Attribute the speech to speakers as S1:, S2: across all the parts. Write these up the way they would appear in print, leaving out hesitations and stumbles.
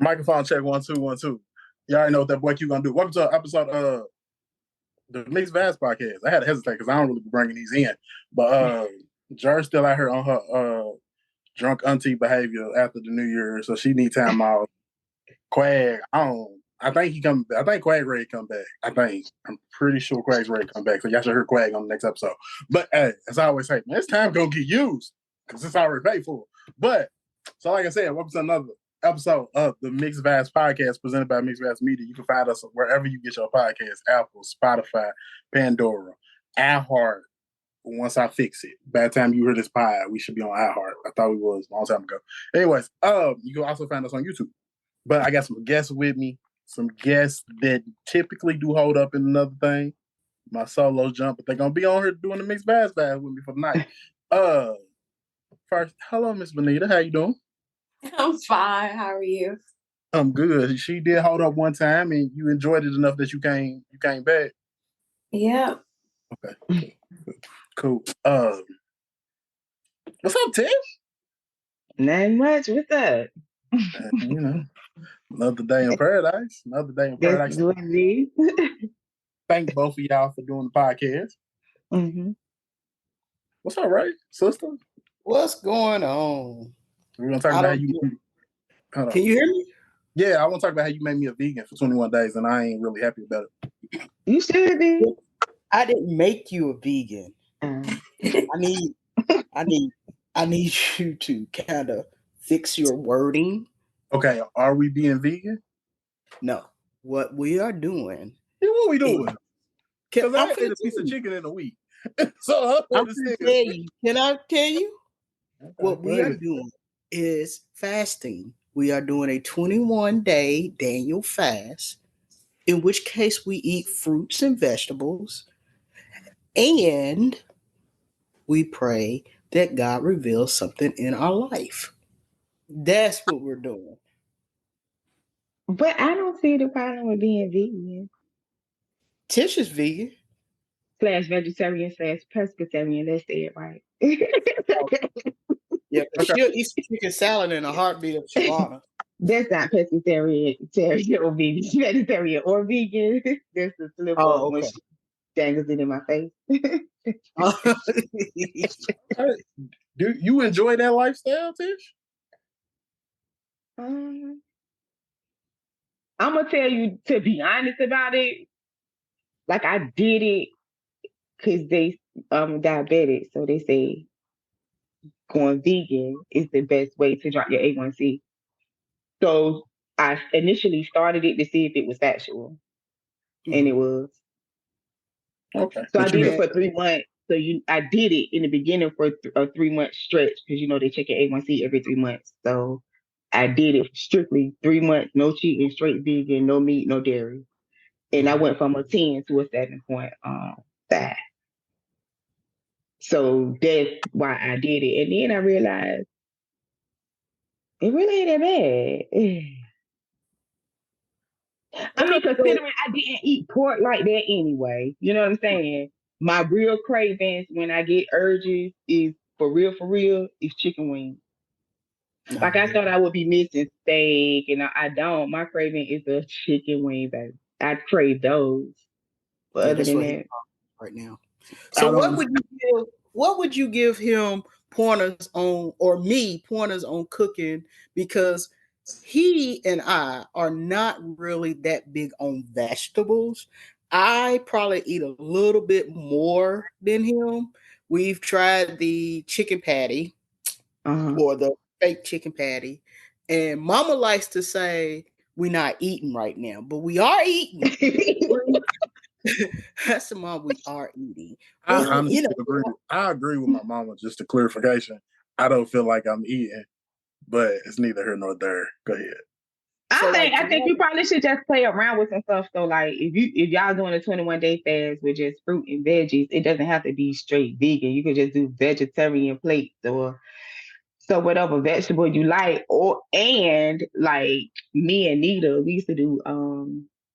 S1: Microphone check 1 2 1 2. You already know what that boy Q gonna do. Welcome to an episode of the Mixed Vibes podcast. I had to hesitate because I don't really be bringing these in, but Jer's still out here on her drunk auntie behavior after the New Year, so she need time off. Quag, I think Quag ready to come back. I'm pretty sure Quag's ready to come back. So y'all should hear Quag on the next episode. But hey, as I always say, man, this time gonna get used because it's already paid for. But so like I said, welcome to another episode of the Mixed Vibes podcast presented by Mixed Vibes Media. You can find us wherever you get your podcasts: Apple, Spotify, Pandora, iHeart. Once I fix it, by the time you hear this pod, we should be on iHeart. I thought we was a long time ago. Anyways, you can also find us on YouTube. But I got some guests with me, some guests that typically do hold up in another thing. My solo jump, but they're gonna be on here doing the Mixed Vibes with me for the night. First, hello, Miss Bonita. How you doing?
S2: I'm fine. How are you?
S1: I'm good. She did hold up one time, and you enjoyed it enough that you came back.
S2: Yeah.
S1: Okay. Cool. What's up, Tish?
S3: Not much. What's up?
S1: Another day in paradise. Another day in paradise.
S3: That's what it is.
S1: Thank both of y'all for doing the podcast.
S3: Mm-hmm.
S1: What's up, Ray? Sister?
S4: What's going on?
S1: We're gonna talk about how you.
S4: Can you hear me?
S1: Yeah, I want to talk about how you made me a vegan for 21 days, and I ain't really happy about it.
S3: You should be.
S4: I didn't make you a vegan. I need you to kind of fix your wording.
S1: Okay, are we being vegan?
S4: No. What we are doing.
S1: Yeah, what we doing? Because I ate a piece of
S4: you.
S1: chicken in a week. So
S4: I'm going to tell you. Can I tell you? Okay, what we are doing is fasting. We are doing a 21-day Daniel fast, in which case we eat fruits and vegetables, and we pray that God reveals something in our life. That's what we're doing.
S3: But I don't see the problem with being vegan.
S4: Tish is vegan.
S3: /vegetarian /pescatarian. That's it, right?
S4: Yeah, she'll eat chicken salad in a heartbeat of Shavana. That's
S3: not pescatarian, or vegan. Vegetarian or vegan. That's the slip up when she dangles it in my face.
S1: Do you enjoy that lifestyle, Tish?
S3: I'm gonna tell you, to be honest about it, like I did it because they diabetic, so they say going vegan is the best way to drop your A1C. So I initially started it to see if it was factual, and it was.
S1: Okay.
S3: So I did it for 3 months. So I did it in the beginning for a 3-month stretch because they check your A1C every 3 months. So I did it strictly 3 months, no cheating, straight vegan, no meat, no dairy, and I went from a 10 to a 7.5. So that's why I did it, and then I realized it really ain't that bad. I mean, considering I didn't eat pork like that anyway, you know what I'm saying? My real cravings when I get urges is for real, is chicken wings. Like I thought I would be missing steak, and I don't. My craving is a chicken wing, baby. I crave those. But other than that,
S4: right now. So what would you give him pointers on, or me pointers on cooking? Because he and I are not really that big on vegetables. I probably eat a little bit more than him. We've tried the chicken patty or the fake chicken patty, and Mama likes to say we're not eating right now, but we are eating. That's the mom, we are eating.
S1: I honestly agree. I agree with my mama. Just a clarification, I don't feel like I'm eating, but it's neither here nor there. Go ahead.
S3: I think you probably should just play around with some stuff. So, like, if y'all doing a 21-day fast with just fruit and veggies, it doesn't have to be straight vegan. You could just do vegetarian plates or so whatever vegetable you like. And like me and Nita, we used to do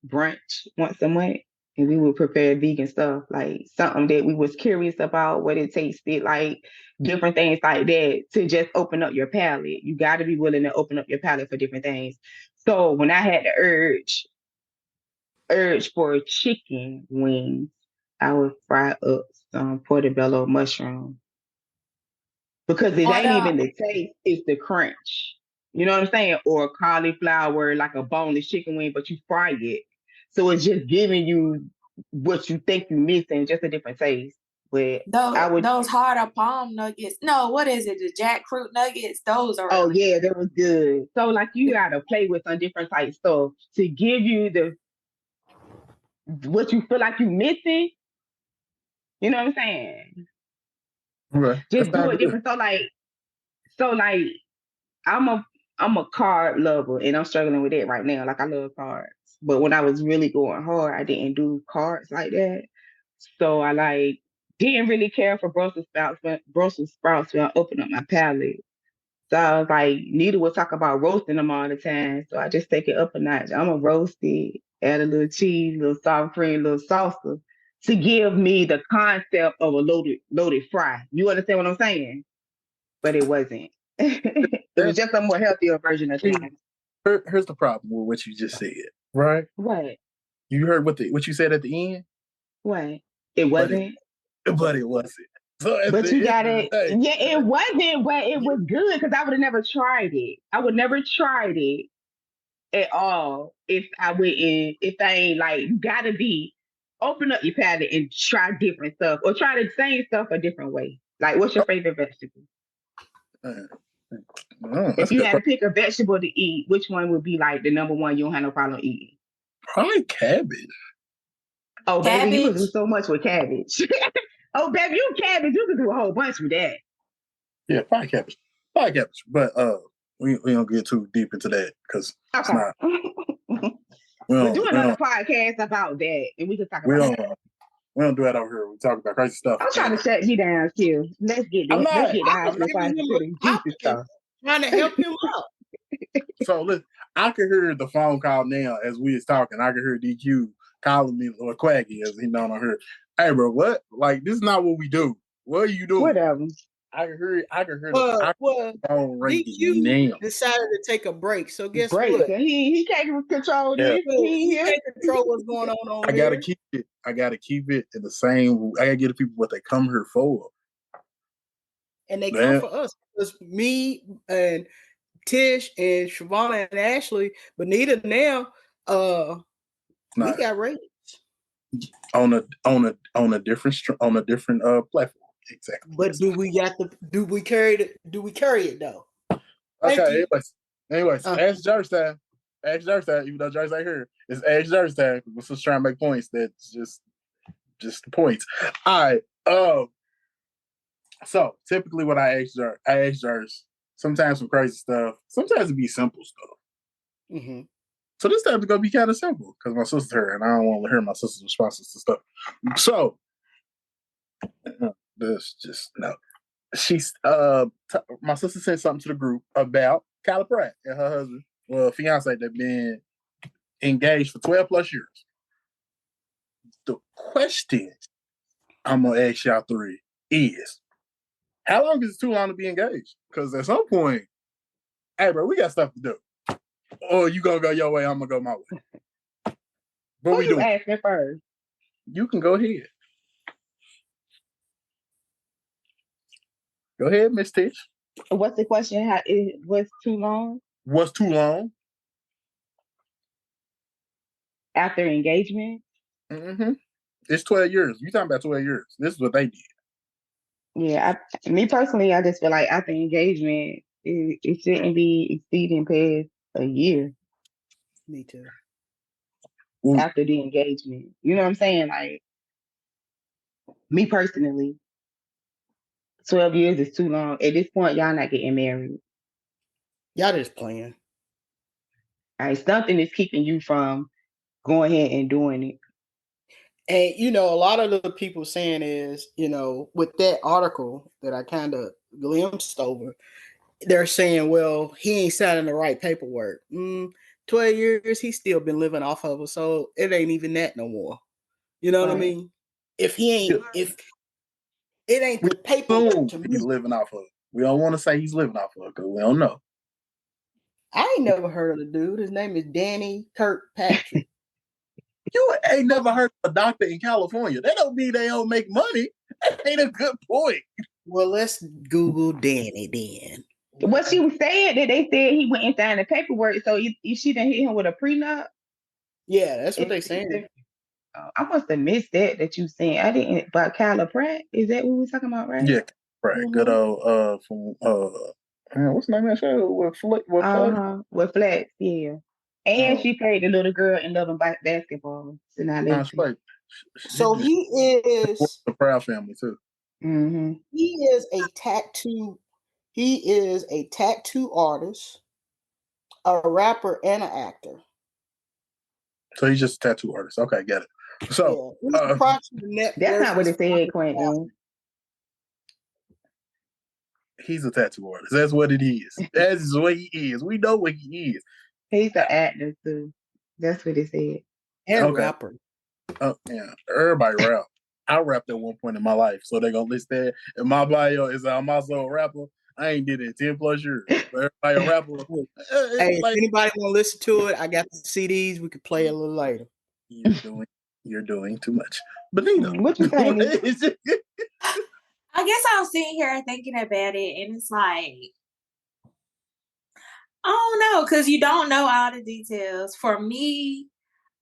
S3: brunch once a month, and we would prepare vegan stuff, like something that we was curious about, what it tasted like, different things like that, to just open up your palate. You got to be willing to open up your palate for different things. So when I had the urge for chicken wings, I would fry up some portobello mushroom. Because it
S2: What
S3: ain't even
S2: up?
S3: the taste, it's the crunch. You know what I'm saying? Or cauliflower, like a boneless chicken wing, but you fry it. So it's just giving you what you think you're missing, just a different taste. But I would,
S2: Those hard palm nuggets. No, what is it? The jackfruit nuggets. Those are
S3: oh
S2: really
S3: yeah, that was good. So like you gotta play with some different type stuff to give you what you feel like you missing. You know what I'm saying?
S1: Okay, that
S3: Just do
S1: sounds
S3: it
S1: good.
S3: different. So like I'm a card lover and I'm struggling with it right now. Like I love cards. But when I was really going hard, I didn't do cards like that. So I like didn't really care for Brussels sprouts when I opened up my palate. So I was like, Nita will talk about roasting them all the time. So I just take it up a notch. I'm a roast it, add a little cheese, little sour cream, little salsa to give me the concept of a loaded fry. You understand what I'm saying? But it wasn't. It was just a more healthier version of things.
S1: Here's the problem with what you just said, right?
S3: What?
S1: You heard what you said at the end,
S3: What? It
S1: but
S3: wasn't.
S1: it wasn't. So at
S3: But
S1: the
S3: you
S1: end
S3: got
S1: of the
S3: it.
S1: day,
S3: Yeah, it wasn't, but it was good because I would have never tried it. I would never tried it at all if I wouldn't, if I ain't like, you gotta open up your palate and try different stuff or try the same stuff a different way. Like, what's your favorite vegetable?
S1: that's
S3: If
S1: a
S3: you
S1: good
S3: had to
S1: question.
S3: pick a vegetable to eat, which one would be like the number one you don't have no problem eating?
S1: Probably cabbage.
S3: Oh, baby, you can do
S2: cabbage.
S3: so much with cabbage. Oh, baby, you cabbage, you can do a whole bunch with that.
S1: Yeah, probably cabbage. Probably cabbage. But we don't get too deep into that because it's
S3: Okay.
S1: not.
S3: We'll do another podcast about that, and we can talk about that.
S1: We don't do that over here. We talk about crazy stuff.
S3: I'm trying to shut you down, too. Let's get
S1: I'm
S3: this. Let's
S1: not.
S3: get the
S4: I
S3: house
S4: was
S3: before I
S4: giving him
S3: put in
S4: a
S3: juicy
S4: topic and
S3: stuff.
S4: trying to help him out.
S1: So listen, I can hear the phone call now as we was talking. I can hear DQ calling me or Quaggy as he known on her. Hey, bro, what? Like this is not what we do. What are you doing?
S3: Whatever.
S1: I can hear
S4: Well,
S1: the phone ringing
S4: DQ
S1: now.
S4: decided to take a break. So guess
S3: Break.
S4: what?
S3: And he can't control
S1: Yeah.
S3: this. He here.
S4: can't control what's going on over
S1: I gotta
S4: here.
S1: keep it. I gotta keep it in the same. I gotta get the people what they come here for.
S4: And they
S1: Man.
S4: come for us. Because me and Tish and Shavonna and Ashley, Bonita now, we got ratings.
S1: On a different platform. Exactly.
S4: But do we carry it though?
S1: Okay, anyways,
S4: Uh-huh.
S1: Ask Jer's time. Ask Jer's time, even though Jer's ain't here. It's Ask Jer's time. We're just trying to make points. That's just the points. All right. So typically what I ask Jer's sometimes some crazy stuff. Sometimes it be simple stuff.
S4: Mm-hmm.
S1: So this time it's gonna be kind of simple because my sister's here and I don't want to hear my sister's responses to stuff. So this just no. She's my sister sent something to the group about Kyla Pratt and her husband, fiance, that been engaged for 12 plus years. The question I'm gonna ask y'all three is, how long is it too long to be engaged? Because at some point, hey bro, we got stuff to do. Or you gonna go your way, I'm gonna go my way. What
S3: Who
S1: we
S3: you
S1: doing?
S3: asking first?
S1: You can go ahead. Go ahead, Miss Tish.
S3: What's the question? What's too long?
S1: What's too long?
S3: After engagement?
S1: Mm-hmm. It's 12 years. You talking about 12 years. This is what they did.
S3: Yeah, me personally, I just feel like after engagement, it shouldn't be exceeding past a year.
S4: Me too.
S3: After the engagement, you know what I'm saying? Like me personally, 12 years is too long. At this point, y'all not getting married.
S4: Y'all just playing.
S3: All right, something is keeping you from going ahead and doing it.
S4: And a lot of the people saying is, with that article that I kind of glimpsed over, they're saying, well, he ain't signing the right paperwork. 12 years, he's still been living off of it, so it ain't even that no more. You know what I mean? If it ain't the paperwork to me.
S1: He's living off of it. We don't want to say he's living off of it because we don't know.
S4: I ain't never heard of the dude. His name is Danny Kirkpatrick.
S1: You ain't never heard of a doctor in California. That don't mean they don't make money. That ain't a good point.
S4: Well, let's Google Danny then.
S3: What she was saying that they said he went and signed the paperwork, so she didn't hit him with a prenup.
S4: Yeah, that's what they saying.
S3: I must have missed that you saying. I didn't. About Kyla Pratt, is that what we were talking about, right?
S1: Yeah, right. Mm-hmm. Good old from what's the name of that show with Flex?
S3: With Flex, yeah. And she played the little girl in Love and Basketball. So now
S4: so he is
S1: the Proud Family too.
S3: Mm-hmm.
S4: He is a tattoo artist, a rapper, and an actor.
S1: So he's just a tattoo artist. Okay, get it. So
S3: that's not what it said, Quentin.
S1: He's a tattoo artist. That's what it is. That's what he is. We know what he is.
S3: He's an actor too. That's what it said.
S4: And rapper.
S1: Oh yeah, everybody rap. I rapped at one point in my life, so they're gonna list that in my bio. Is I'm also a rapper. I ain't did it in 10 plus years. But everybody a rapper.
S4: Hey, if anybody want to listen to it, I got the CDs. We could play it a little later.
S1: You're doing too much. Bonita,
S3: what you saying?
S2: I guess I was sitting here thinking about it, and it's like, I don't know, because you don't know all the details. For me,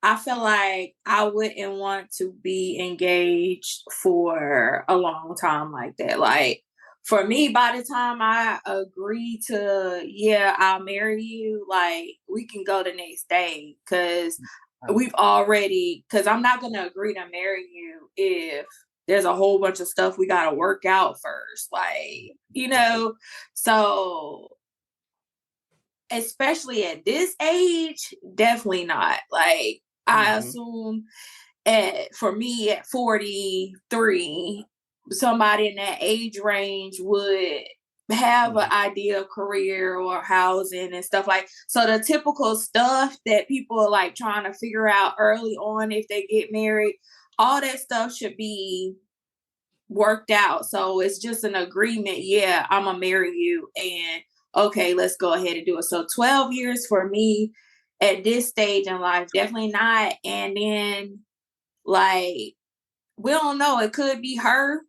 S2: I feel like I wouldn't want to be engaged for a long time like that. Like, for me, by the time I agree to, I'll marry you, like, we can go the next day. Because because I'm not going to agree to marry you if there's a whole bunch of stuff we got to work out first. Like, so especially at this age, definitely not. Like, I assume for me at 43, somebody in that age range would have an ideal career or housing and stuff like. So the typical stuff that people are like trying to figure out early on if they get married, all that stuff should be worked out. So it's just an agreement. Yeah, I'm gonna marry you, and okay, let's go ahead and do it. So 12 years for me at this stage in life, definitely not. And then, like, we don't know. It could be her,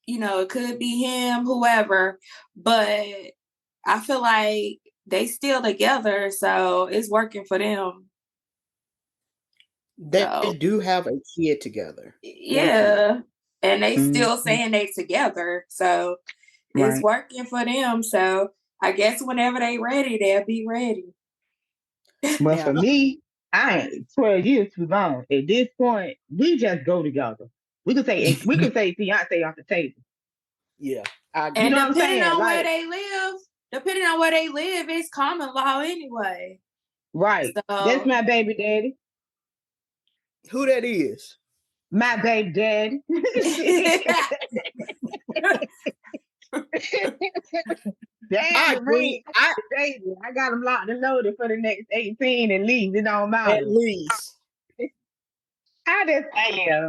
S2: it could be him, whoever. But I feel like they still together, so it's working for them.
S4: They do have a kid together.
S2: Yeah. And they still saying they together. So it's working for them. So I guess whenever they ready, they'll be ready.
S3: Well, for me, I ain't 12 years too long. At this point, we just go together. We could say fiance off the table.
S4: Yeah.
S2: And depending on where they live, it's common law anyway.
S3: Right. So, that's my baby daddy.
S4: Who that is?
S3: My baby daddy. I got him locked and loaded for the next 18 at least. It don't matter.
S4: At least.
S3: I just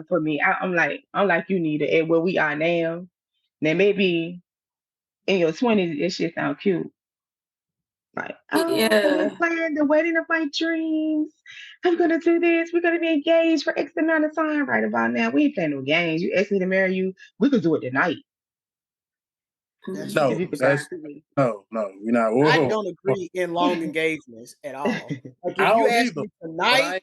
S3: for me. I'm like you need it. Where we are now. Now maybe in your 20s, it shit sound cute. Like, I'm gonna plan the wedding of my dreams. I'm gonna do this. We're gonna be engaged for X amount of time. Right about now, we ain't playing no games. You ask me to marry you, we could do it tonight.
S1: No, we're not.
S4: Whoa. I don't agree in long engagements at all. Like, if you ask me tonight,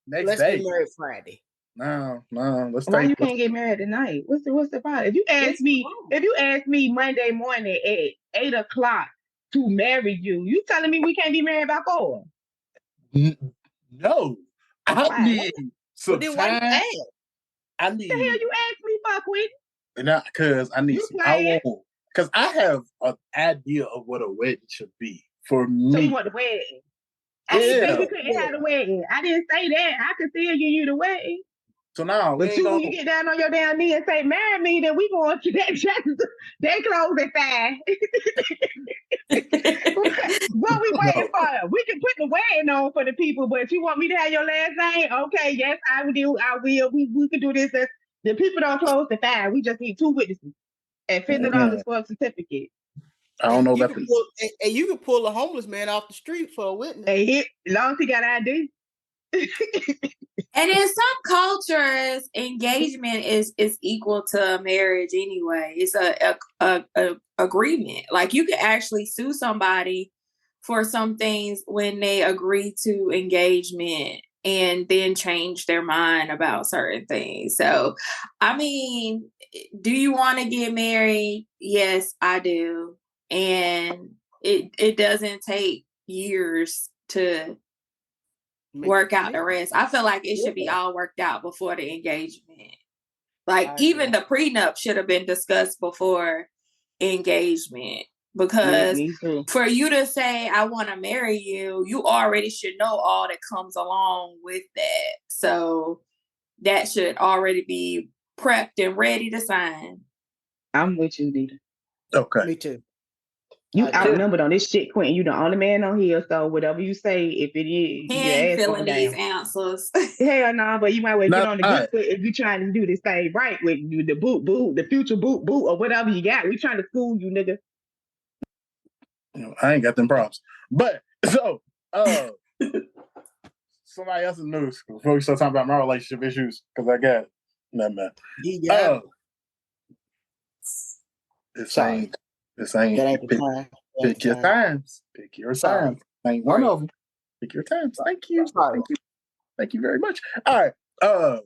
S4: let's get married Friday.
S1: No,
S3: Why you can't get married tonight? What's the problem? If you ask me Monday morning at 8:00 to marry you, you telling me we can't be married by 4?
S1: No, I need some time. I need.
S3: What the hell you asked me for, Quinn?
S1: Not because I need. Because I have an idea of what a wedding should be for me.
S3: So you want the wedding? I didn't say we couldn't have the wedding. I didn't say that. I could still give you the wedding.
S1: So now,
S3: but when you get down on your damn knee and say, marry me, then we going to that. They close at 5. What we waiting for? We can put the wedding on for the people, but if you want me to have your last name, okay, yes, I will. We can do this. The people don't close at 5. We just need 2 witnesses and $50 for a certificate.
S1: I don't know about
S4: and you can pull a homeless man off the street for a witness.
S3: Hey, as long as he got ID.
S2: And in some cultures, engagement is equal to marriage anyway. It's a agreement. Like you can actually sue somebody for some things when they agree to engagement and then change their mind about certain things. So, I mean, do you want to get married? Yes, I do. And it doesn't take years to work out the rest. I feel like it should be all worked out before the engagement. Like even the prenup should have been discussed before engagement, because for you to say I want to marry you, you already should know all that comes along with that. So that should already be prepped and ready to sign.
S3: I'm with you, Nita.
S1: Okay.
S4: Me too.
S3: You outnumbered on this shit, Quentin. You the only man on here, so whatever you say, if it is,
S2: he ain't feeling these answers.
S3: Hell no, but you might well get on the good foot if you trying to do this thing right with you, the the future boot, or whatever you got. We trying to school you, nigga.
S1: I ain't got them problems. But so somebody else's news before we start talking about my relationship issues, because I got nothing, man. This ain't the time. Pick your times. Pick your times. Ain't one of them. Pick your times. Thank you. Thank you very much. All right.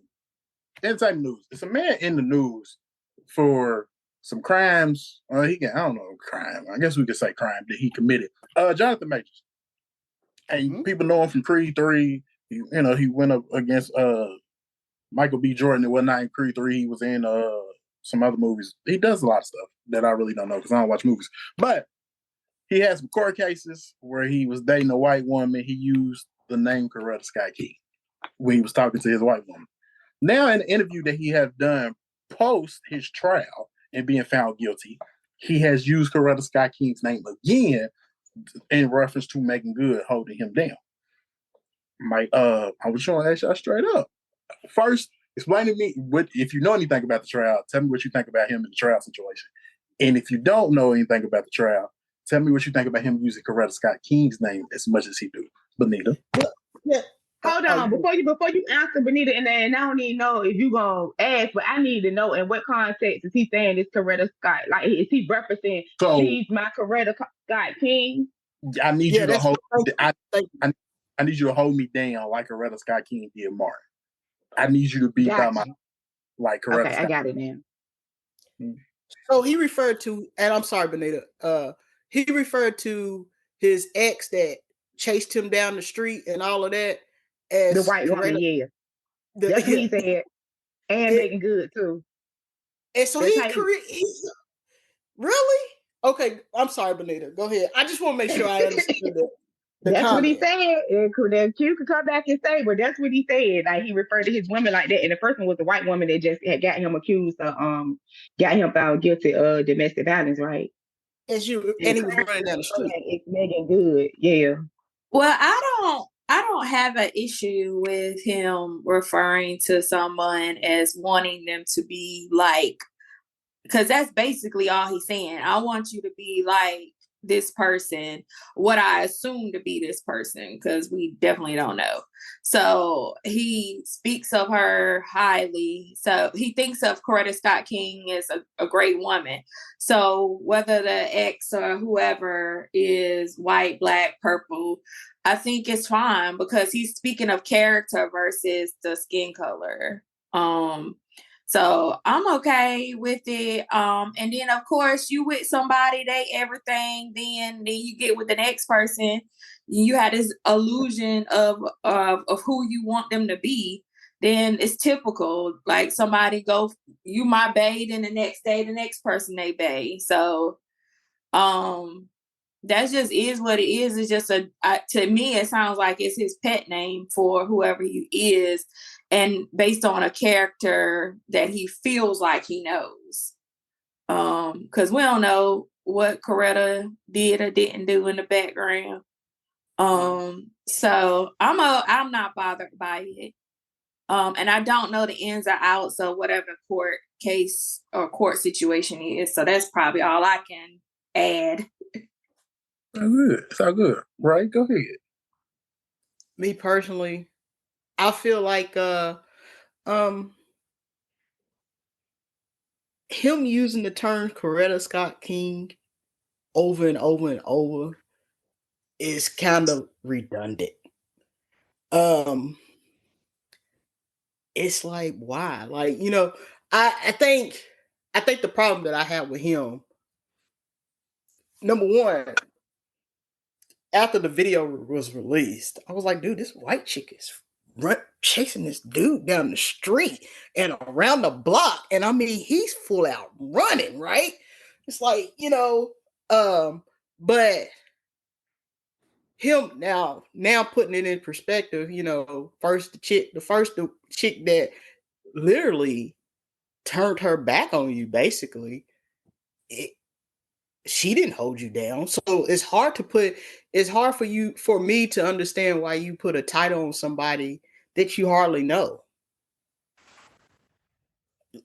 S1: Entertainment news. It's a man in the news for some crimes. I don't know, crime. I guess we could say crime that he committed. Jonathan Majors. And people know him from Creed 3. He went up against Michael B. Jordan and whatnot in Creed 3. He was in some other movies. He does a lot of stuff that I really don't know because I don't watch movies. But he had some court cases where he was dating a white woman. He used the name Coretta Scott King when he was talking to his white woman. Now, in the interview that he has done post his trial and being found guilty, he has used Coretta Scott King's name again in reference to Megan Good holding him down. Mike, I was trying to ask y'all straight up. First, explain to me if you know anything about the trial. Tell me what you think about him in the trial situation. And if you don't know anything about the trial, tell me what you think about him using Coretta Scott King's name as much as he do. Bonita.
S3: Yeah. Hold on, before you answer Bonita, and I don't even know if you gonna ask, but I need to know in what context is he saying this Coretta Scott? Like, is he referencing she's my Coretta Scott King?
S1: I need you to hold. I need you to hold me down like Coretta Scott King did Martin. I need you to be by my like Coretta.
S3: Okay, Scott. I got it now.
S4: So he referred to, and I'm sorry, Bonita. He referred to his ex that chased him down the street and all of that as
S3: the white woman. Yeah, that's what he said, and Megan Good too.
S4: And so he's really okay. I'm sorry, Bonita. Go ahead. I just want to make sure I understood that.
S3: That's comment. What he said. You could come back and say, but that's what he said. Like he referred to his women like that, and the first one was the white woman that just had got him accused of, got him found guilty of domestic violence, right?
S4: And he was running down the street.
S3: It's Megan Good, yeah.
S2: Well, I don't have an issue with him referring to someone as wanting them to be like, because that's basically all he's saying. I want you to be like this person, what I assume to be this person, because we definitely don't know. So he speaks of her highly. So he thinks of Coretta Scott King as a great woman. So whether the ex or whoever is white, black, purple, I think it's fine because he's speaking of character versus the skin color. So I'm okay with it. And then of course you with somebody, they everything, then you get with the next person, you had this illusion of who you want them to be. Then it's typical. Like somebody you might bae, and the next day the next person they bae. So that just is what it is. It's just to me, it sounds like it's his pet name for whoever he is. And based on a character that he feels like he knows. Because we don't know what Coretta did or didn't do in the background. So I'm not bothered by it. And I don't know the ins or outs of whatever court case or court situation is. So that's probably all I can add.
S1: That's good. It's all good. Right? Go ahead.
S4: Me personally, I feel like him using the term Coretta Scott King over and over and over is kind of redundant. It's like, why? Like, you know, I think the problem that I have with him, number one, after the video was released, I was like, dude, this white chick is chasing this dude down the street and around the block. And I mean, he's full out running, right? It's like, you know, but him now putting it in perspective, you know, the first chick that literally turned her back on you, basically, she didn't hold you down. So it's hard for me to understand why you put a title on somebody that you hardly know.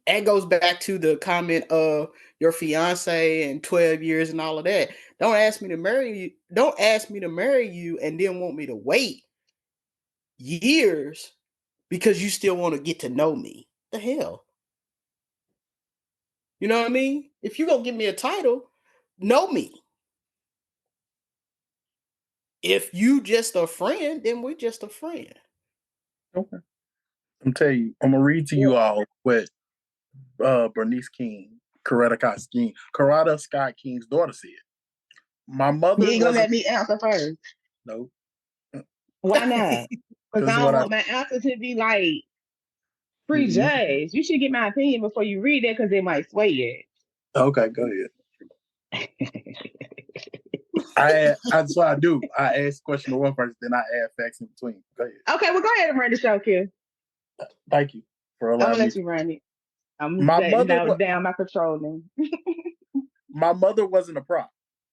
S4: That goes back to the comment of your fiance and 12 years and all of that. Don't ask me to marry you. Don't ask me to marry you and then want me to wait years because you still want to get to know me. The hell? You know what I mean? If you're going to give me a title, know me. If you just a friend, then we're just a friend.
S1: Okay. I'm telling you, I'm gonna read to you all what Bernice King, Coretta Scott King's daughter said. My mother.
S3: You ain't gonna let me answer first.
S1: No.
S3: Why not? Because I don't want my answer to be like prejudged. You should get my opinion before you read it because it might sway it.
S1: Okay, go ahead. That's what I do. I ask question to one person, then I add facts in between. Go ahead.
S3: Okay, well, go ahead and run the show, Kim.
S1: Thank you for allowing me.
S3: I'm gonna let you run it. I'm letting down my controlling.
S1: My mother wasn't a prop.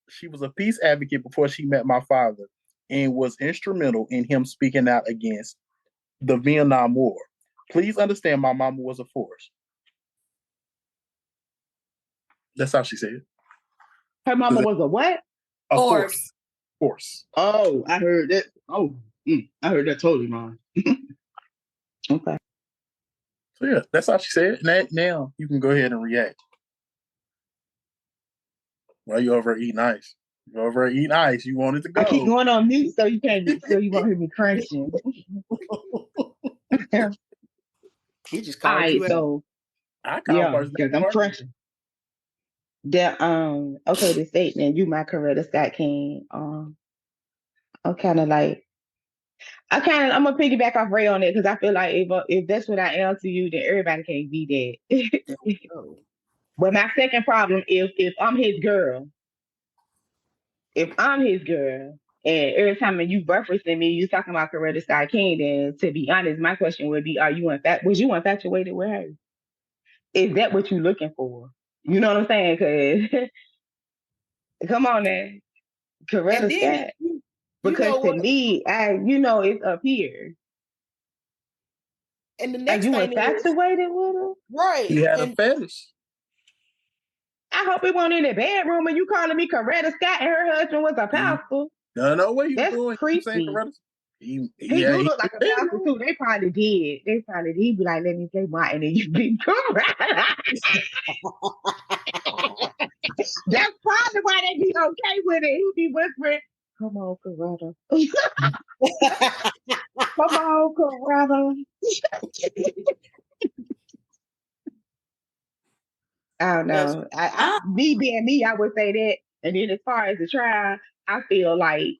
S1: She was a peace advocate before she met my father and was instrumental in him speaking out against the Vietnam War. Please understand, my mama was a force. That's how she said it.
S3: Her mama was a what?
S1: A force. Force.
S3: Oh, I heard that. Oh, I heard that totally wrong. Okay.
S1: So yeah, that's how she said it. Now you can go ahead and react. While you over eating ice. You over eating ice. You wanted to go.
S3: I keep going on mute so you can't. So you won't hear me crunching.
S4: He just called you.
S3: So because I'm crunching. Okay, the statement. You my Coretta Scott King. I'm gonna piggyback off Ray on it because I feel like if that's what I am to you, then everybody can't be that. But my second problem, if I'm his girl, and every time you referencing me, you talking about Coretta Scott King, then to be honest, my question would be, was you infatuated with her? Is that what you're looking for? You know what I'm saying? Because come on now, Coretta Scott. Because to me, it's up here.
S4: And the next
S3: Are you infatuated with her?
S4: Right.
S1: He had a fetish.
S3: I hope it wasn't in the bedroom and you calling me Coretta Scott and her husband was a pastor.
S1: No way you doing.
S3: That's creepy. He do look like a pastor too. They probably did. He'd be like, let me say mine and then you be Coretta. That's probably why they be okay with it. He'd be whispering, come on, Coretta. Come on, Coretta. I don't know. Me being me, I would say that. And then as far as the trial, I feel like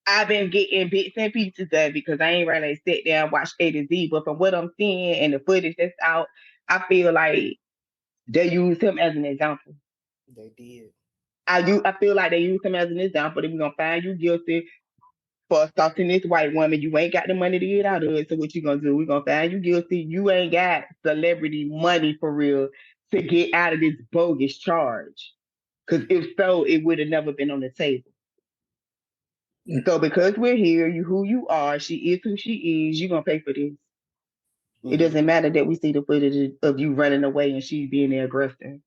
S3: I've been getting bits and pieces of it because I ain't really sit there and watch A to Z. But from what I'm seeing and the footage that's out, I feel like they used him as an example.
S4: They did.
S3: I feel like they used him as an example. That we're gonna find you guilty for assaulting this white woman. You ain't got the money to get out of it. So what you gonna do? We're gonna find you guilty. You ain't got celebrity money for real to get out of this bogus charge. Because if so, it would have never been on the table. So because we're here, you who you are, she is who she is, you're going to pay for this. It doesn't matter that we see the footage of you running away and she being the aggressor.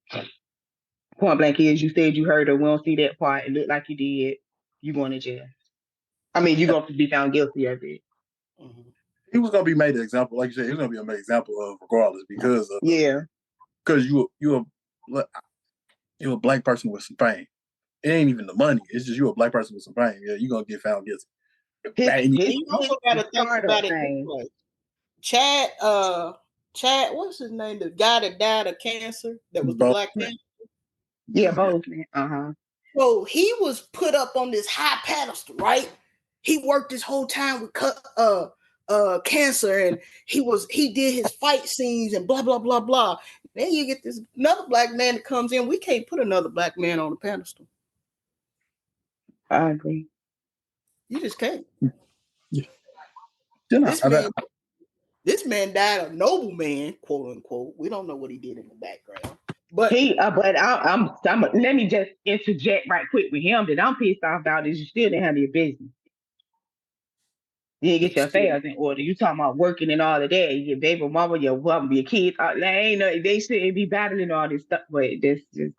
S3: point blank is you said you heard her. We don't see that part. It looked like you did. You going to jail. I mean, you're going to be found guilty of it.
S1: Mm-hmm. He was going to be made an example. Like you said, he was going to be made an example of regardless because of, because you're a black person with some fame. It ain't even the money. It's just you're a black person with some fame. Yeah, you're going to get found guilty.
S4: You also got to think about it. Chad, what's his name? The guy that died of cancer, that was the Black Panther.
S3: Yeah, both.
S4: So he was put up on this high pedestal, right? He worked his whole time with cancer, and he did his fight scenes and blah blah blah blah. Then you get this another black man that comes in. We can't put another black man on a pedestal.
S3: I agree.
S4: You just can't.
S1: Yeah.
S4: This man died a noble man, quote unquote. We don't know what he did in the background. But
S3: I'm let me just interject right quick with him that I'm pissed off about is you still didn't have your business. You didn't get your affairs in order. You talking about working and all of that. Your baby mama, your kids. They shouldn't be battling all this stuff. But that's just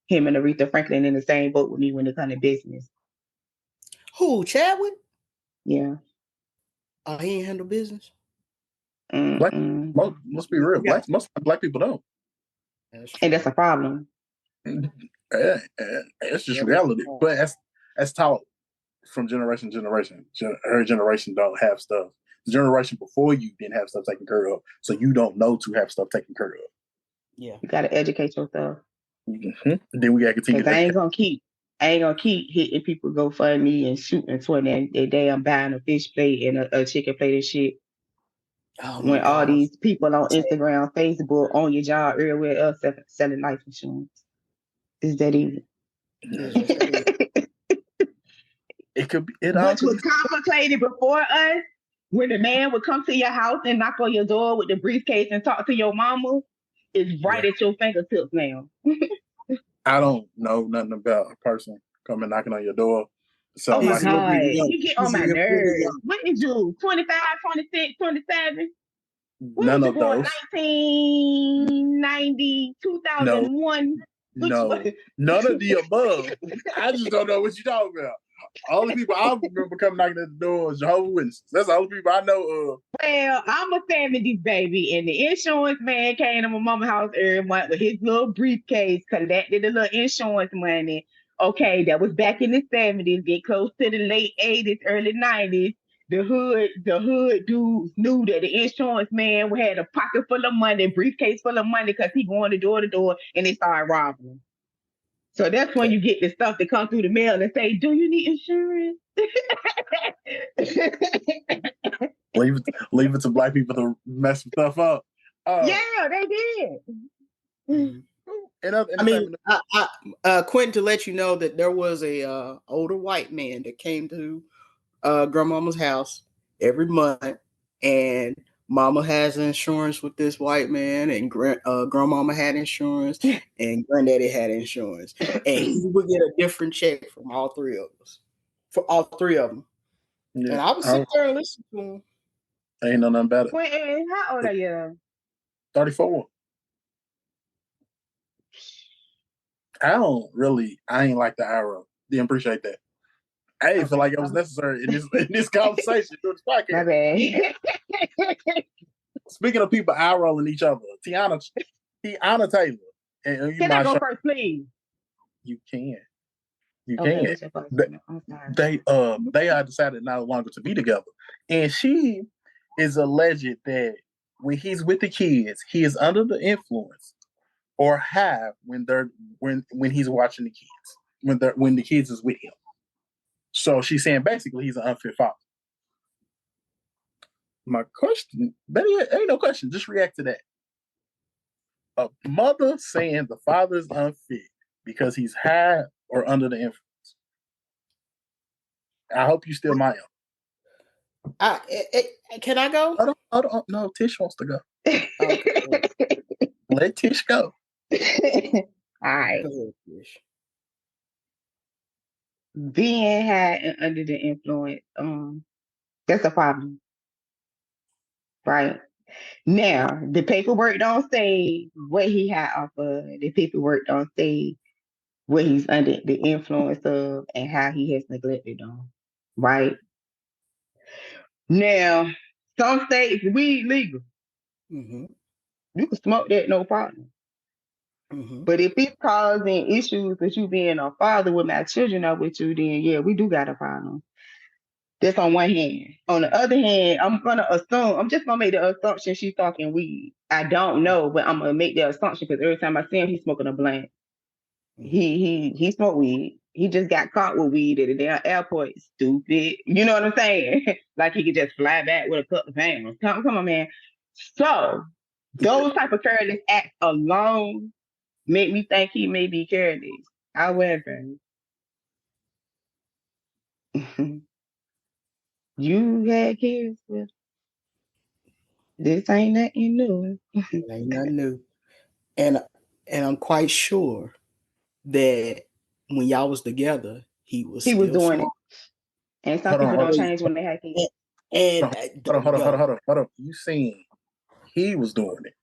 S3: him and Aretha Franklin in the same boat with me when it comes to business.
S4: Who, Chadwick?
S3: Yeah.
S4: Oh, he ain't handle business?
S1: Black, must be real. Most black people don't.
S3: And that's a problem.
S1: It's just reality. But that's taught from generation to generation. Her generation don't have stuff. The generation before you didn't have stuff taken care of, so you don't know to have stuff taken care of.
S3: Yeah, you gotta educate yourself.
S1: Mm-hmm. Then we gotta continue.
S3: I ain't gonna keep hitting people GoFundMe and shooting for them. They damn buying a fish plate and a chicken plate and shit. When all these people on Instagram, Facebook, on your job, everywhere else selling life insurance. Is that even?
S1: It could be.
S3: Which was complicated before us. When the man would come to your house and knock on your door with the briefcase and talk to your mama, is right at your fingertips now.
S1: I don't know nothing about a person coming knocking on your door.
S3: So my God, you get on my nerves. What is you? 25, 26, 27?
S1: None of those.
S3: 1990, 2001.
S1: No, none of the above. I just don't know what you're talking about. All the people I remember coming knocking at the door is Jehovah's Witnesses. That's the only people I know of.
S3: Well, I'm a 70s baby, and the insurance man came to my mama's house every month with his little briefcase, collected the little insurance money. Okay, that was back in the 70s, get close to the late 80s, early 90s. The hood dudes knew that the insurance man had a pocket full of money, briefcase full of money, because he going door to door, and they started robbing him. So that's when you get the stuff that come through the mail and say, "Do you need insurance?"
S1: leave it to black people to mess stuff up.
S3: Yeah, they did.
S4: Quentin, to let you know that there was a older white man that came to grandmama's house every month, and mama has insurance with this white man, and grandmama had insurance, and granddaddy had insurance, and he would get a different check from all three of us, for all three of them. Yeah. And I would sit there and listen to him.
S1: Ain't know nothing about it.
S3: Wait, how old are you?
S1: 34. I ain't like the arrow. Didn't appreciate that. I didn't feel like it was necessary in this conversation during this podcast.
S3: My bad.
S1: Speaking of people eye rolling each other, Tiana Taylor. And
S3: can I go first, please?
S1: You can. You can. They are decided no longer to be together, and she is alleged that when he's with the kids, he is under the influence or high when he's watching the kids, when the kids is with him. So she's saying basically he's an unfit father. My question, ain't no question, just react to that. A mother saying the father is unfit because he's high or under the influence. I hope you still my own.
S4: Can I go?
S1: I don't know. Tish wants to go. Okay. Let Tish go.
S3: All right. Being high and under the influence, that's a problem. Right? Now, the paperwork don't say what he had off of. The paperwork don't say what he's under the influence of and how he has neglected them. Right? Now, some states, weed legal.
S4: Mm-hmm.
S3: You can smoke that, no problem.
S4: Mm-hmm.
S3: But if it's causing issues with you being a father with my children are with you, then yeah, we do got a problem. That's on one hand. On the other hand, I'm just gonna make the assumption she's talking weed. I don't know, but I'm gonna make the assumption because every time I see him, he's smoking a blunt. He smoked weed. He just got caught with weed at the damn airport. Stupid. You know what I'm saying? Like he could just fly back with a couple of pounds. Come on, man. So those type of careless acts alone make me think he may be careless. However, you had kids with this ain't nothing new.
S4: It ain't nothing new. And I'm quite sure that when y'all was together, he was
S3: doing
S4: smart.
S3: it. And some people don't change when they have kids.
S4: And
S1: hold on. You seen he was doing it.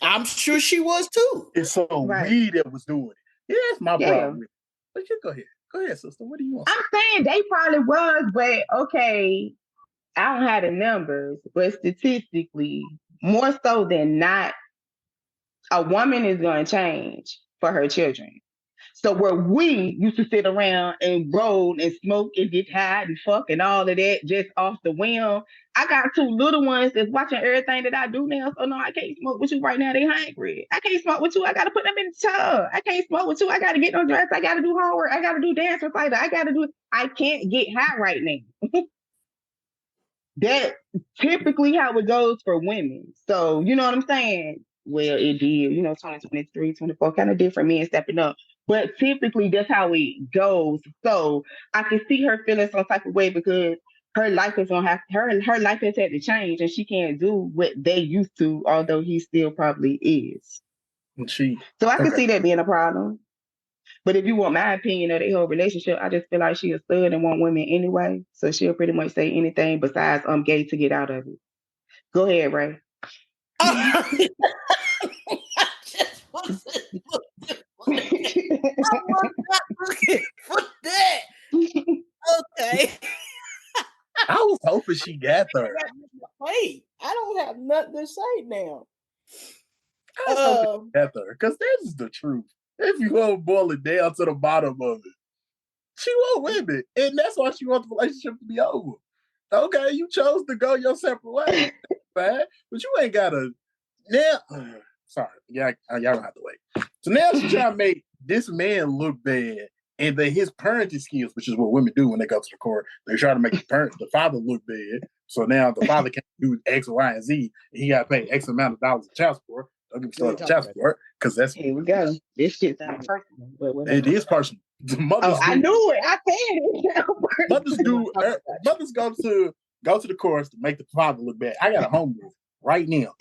S4: I'm sure she was too.
S1: It's so we that was doing it. Yeah, that's my problem. But you go ahead. Go ahead, sister. What do you want?
S3: I'm saying they probably was, but okay, I don't have the numbers, but statistically, more so than not, a woman is going to change for her children. So where we used to sit around and roll and smoke and get high and fuck and all of that just off the whim, I got two little ones that's watching everything that I do now. So no, I can't smoke with you right now. They hungry. I can't smoke with you. I got to put them in the tub. I can't smoke with you. I got to get them dressed. I got to do homework. I got to do dance recital. I can't get high right now. That's typically how it goes for women. So, you know what I'm saying? Well, it did, 2023, 24, kind of different men stepping up. But typically that's how it goes. So I can see her feeling some type of way because her life is gonna have her life has had to change and she can't do what they used to, although he still probably is. So I can see that being a problem. But if you want my opinion of their whole relationship, I just feel like she a stud and want women anyway. So she'll pretty much say anything besides I'm gay to get out of it. Go ahead, Ray.
S4: I was not looking for that. Okay.
S1: I was hoping she got there.
S4: Wait, I don't have nothing to say now.
S1: I was hoping she got there because this is the truth. If you want to boil it down to the bottom of it, she won't women, and that's why she wants the relationship to be over. Okay, you chose to go your separate way, bad, but you ain't gotta. Now, sorry, y'all don't have to wait. So now she's trying to make this man look bad, and then his parenting skills, which is what women do when they go to the court, they try to make the father look bad. So now the father can't do X, Y, and Z, and he got to pay X amount of dollars in child support. Don't get me started on child support because that's
S3: here we go. This shit's not personal, but
S1: it is personal.
S3: I knew it. I said it.
S1: Mothers go to the courts to make the father look bad. I got a home rule right now.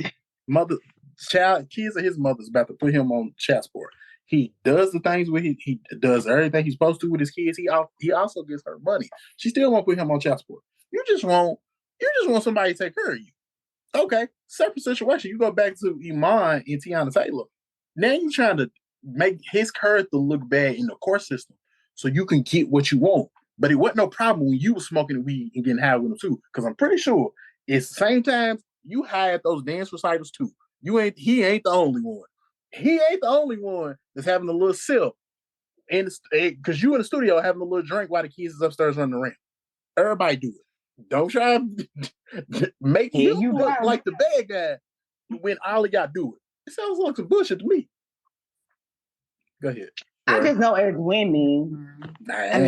S1: Kids of his mother's about to put him on child support. He does the things with he does everything he's supposed to with his kids. He also gives her money. She still won't put him on child support. You just want somebody to take care of you. Okay, separate situation. You go back to Iman and Tiana Taylor. Now you're trying to make his character look bad in the court system so you can get what you want. But it wasn't no problem when you were smoking weed and getting high with him too. Because I'm pretty sure it's the same time you had those dance recitals too. He ain't the only one. He ain't the only one that's having a little sip. And because you in the studio having a little drink while the kids is upstairs running around. Everybody do it. Don't try to make him look like the bad guy when all of y'all do it. It sounds like some bullshit to me. Go ahead.
S3: I just know as women,
S1: I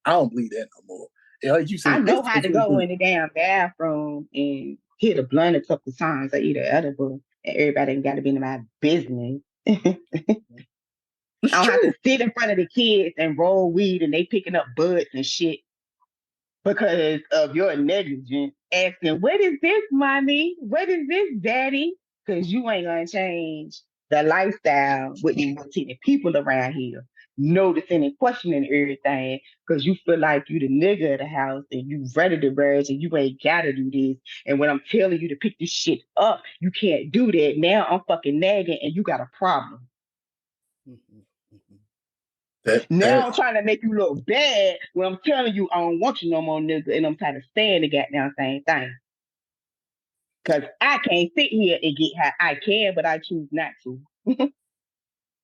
S1: don't believe that no more. Like you said,
S3: I know how to go in the damn bathroom and hit a blunt a couple of times. I eat an edible, and everybody ain't got to be in my business. I don't have to sit in front of the kids and roll weed and they picking up buds and shit because of your negligence. Asking, what is this, mommy? What is this, daddy? Because you ain't gonna change the lifestyle with these people around here. Noticing and questioning everything because you feel like you the nigga of the house and you ready to merge and you ain't gotta do this. And when I'm telling you to pick this shit up, you can't do that. Now I'm fucking nagging and you got a problem. Now I'm trying to make you look bad when I'm telling you I don't want you no more, nigga, and I'm trying to stand the goddamn same thing. Because I can't sit here and get high. I can, but I choose not to.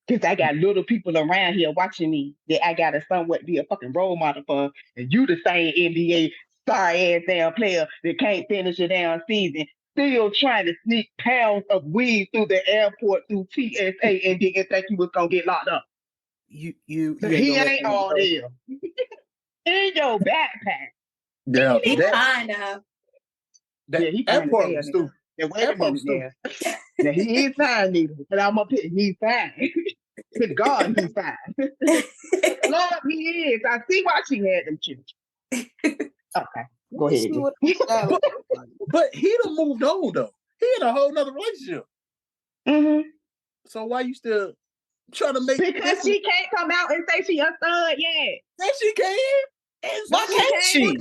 S3: Because I got little people around here watching me that I got to somewhat be a fucking role model for. And you the same NBA sorry ass damn player that can't finish a damn season, still trying to sneak pounds of weed through the airport through TSA and didn't think you was going to get locked up.
S4: You
S3: He ain't all there. In your backpack.
S1: Yeah,
S2: He kind of.
S3: Yeah, he kind of
S1: airport was stupid.
S3: Yeah, wait a minute, yeah. Now he is fine, neither. And I'm up here, he's fine. Good God, he's fine. Lord, he is. I see why she had them children. Okay, go ahead.
S1: But he done moved on, though. He in a whole nother relationship.
S3: Mm-hmm.
S1: So why you still trying to make...
S3: Because she can't come out and say she a stud yet.
S1: Yes, she can.
S4: Why can't she?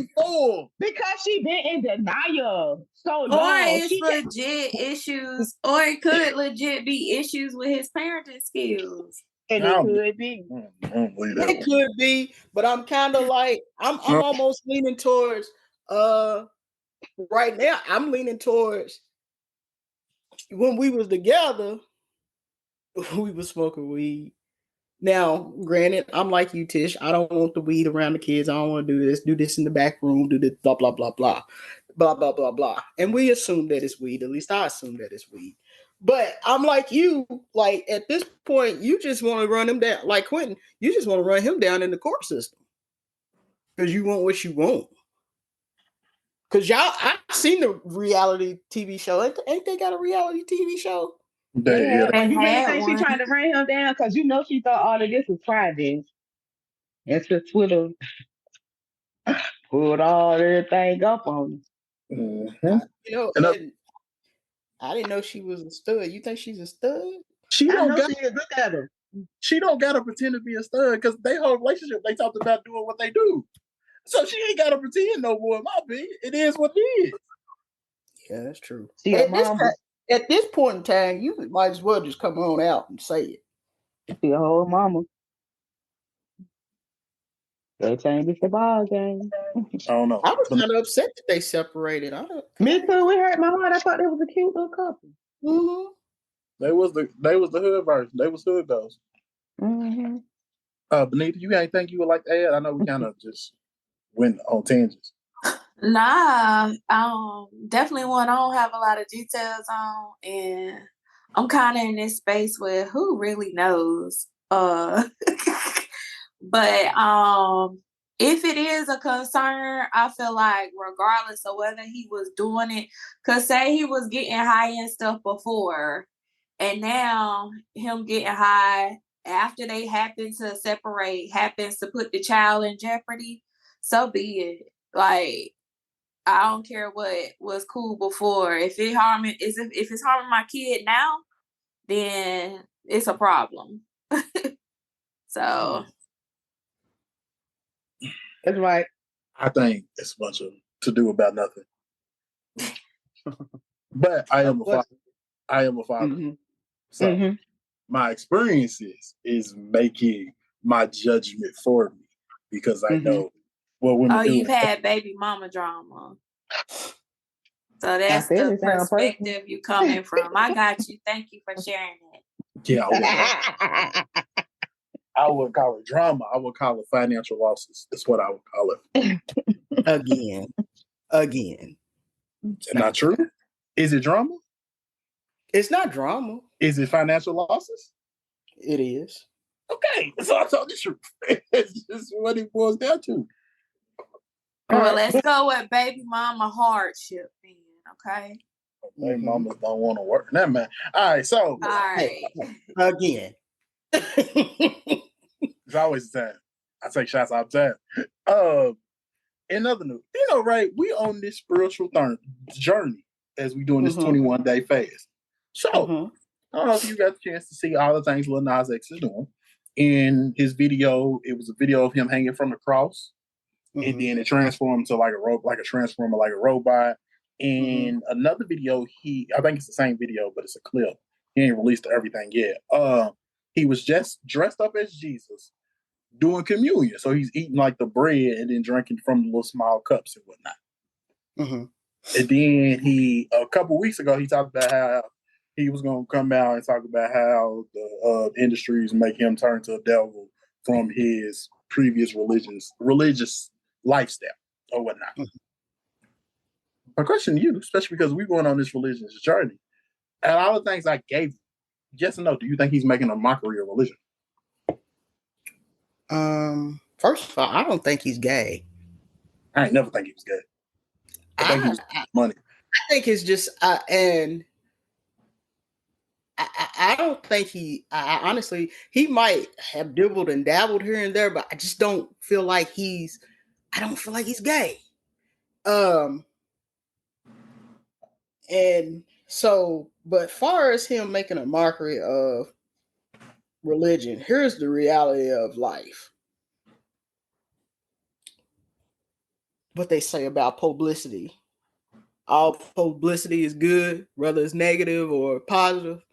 S3: Because she been in denial so long.
S2: Or it's legit issues, or it could legit be issues with his parenting skills.
S3: And it could be.
S4: It could be, but I'm kind of like I'm almost leaning towards right now. I'm leaning towards when we was together, we was smoking weed. Now, granted, I'm like you, Tish. I don't want the weed around the kids. I don't want to do this in the back room, do this, blah, blah, blah, blah, blah, blah, blah, blah. And we assume that it's weed. At least I assume that it's weed. But I'm like you, like at this point, you just want to run him down. Like Quentin, you just want to run him down in the court system. Because you want what you want. Because I've seen the reality TV show. Ain't they got a reality TV show?
S3: Yeah. And you really think she trying to run him down? Because you know she thought all of this was private. It's the Twitter put all everything up on
S4: him. You know, I didn't know she was a stud. You think she's a stud?
S1: She don't gotta pretend to be a stud because they whole relationship they talked about doing what they do. So she ain't gotta pretend no more. My opinion, it is what it is.
S4: Yeah, that's true. At this point in time, you might as well just come on out and say it.
S3: Your whole mama. They changed the ball game.
S1: I don't know.
S4: I was kind of upset that they separated.
S3: Me too. We hurt my heart. I thought they was a cute little couple.
S4: Mm-hmm.
S1: They was the hood version. They was hood girls.
S3: Mm-hmm.
S1: Bonita, you ain't think you would like to add? I know we kind of just went on tangents.
S2: Nah, definitely one I don't have a lot of details on, and I'm kind of in this space where who really knows. But if it is a concern, I feel like regardless of whether he was doing it, cause say he was getting high and stuff before, and now him getting high after they happen to separate happens to put the child in jeopardy, so be it. Like, I don't care what was cool before. If it's harming my kid now, then it's a problem. So
S3: that's right.
S1: I think it's a bunch of to do about nothing. But I am a father.
S3: Mm-hmm.
S1: So my experiences is making my judgment for me because I know what women do.
S2: You've had baby mama drama. So that's the perspective you're coming from. I got you. Thank you for sharing it.
S1: Yeah, I would call it drama. I would call it financial losses. That's what I would call
S4: it. Again.
S1: Not true? Is it drama?
S4: It's not drama.
S1: Is it financial losses?
S4: It is.
S1: Okay, so I told the truth. It's just what it boils down to.
S2: Well, let's go with baby mama hardship then, okay?
S1: Baby mamas don't want to work. That man. All right, so.
S2: All right.
S4: Again.
S1: It's always the time. I take shots all the time. In other news, right, we on this spiritual journey as we doing this 21-day fast. So, I don't know if you got the chance to see all the things Lil Nas X is doing. In his video, it was a video of him hanging from the cross. And then it transformed to like a transformer, like a robot. And another video, I think it's the same video, but it's a clip. He ain't released everything yet. He was just dressed up as Jesus, doing communion. So he's eating like the bread and then drinking from the little small cups and whatnot.
S4: Mm-hmm.
S1: And then a couple weeks ago, he talked about how he was going to come out and talk about how the industries make him turn to a devil from his previous religious lifestyle or whatnot. Mm-hmm. My question to you, especially because we're going on this religious journey, and all the things I gave you, yes or no, do you think he's making a mockery of religion?
S4: First of all, I don't think he's gay.
S1: I ain't never think he was gay. I think he was money.
S4: I think it's just, and I don't think I honestly, he might have dibbled and dabbled here and there, but I just don't feel like he's gay. And so, but far as him making a mockery of religion, here's the reality of life. What they say about publicity. All publicity is good, whether it's negative or positive.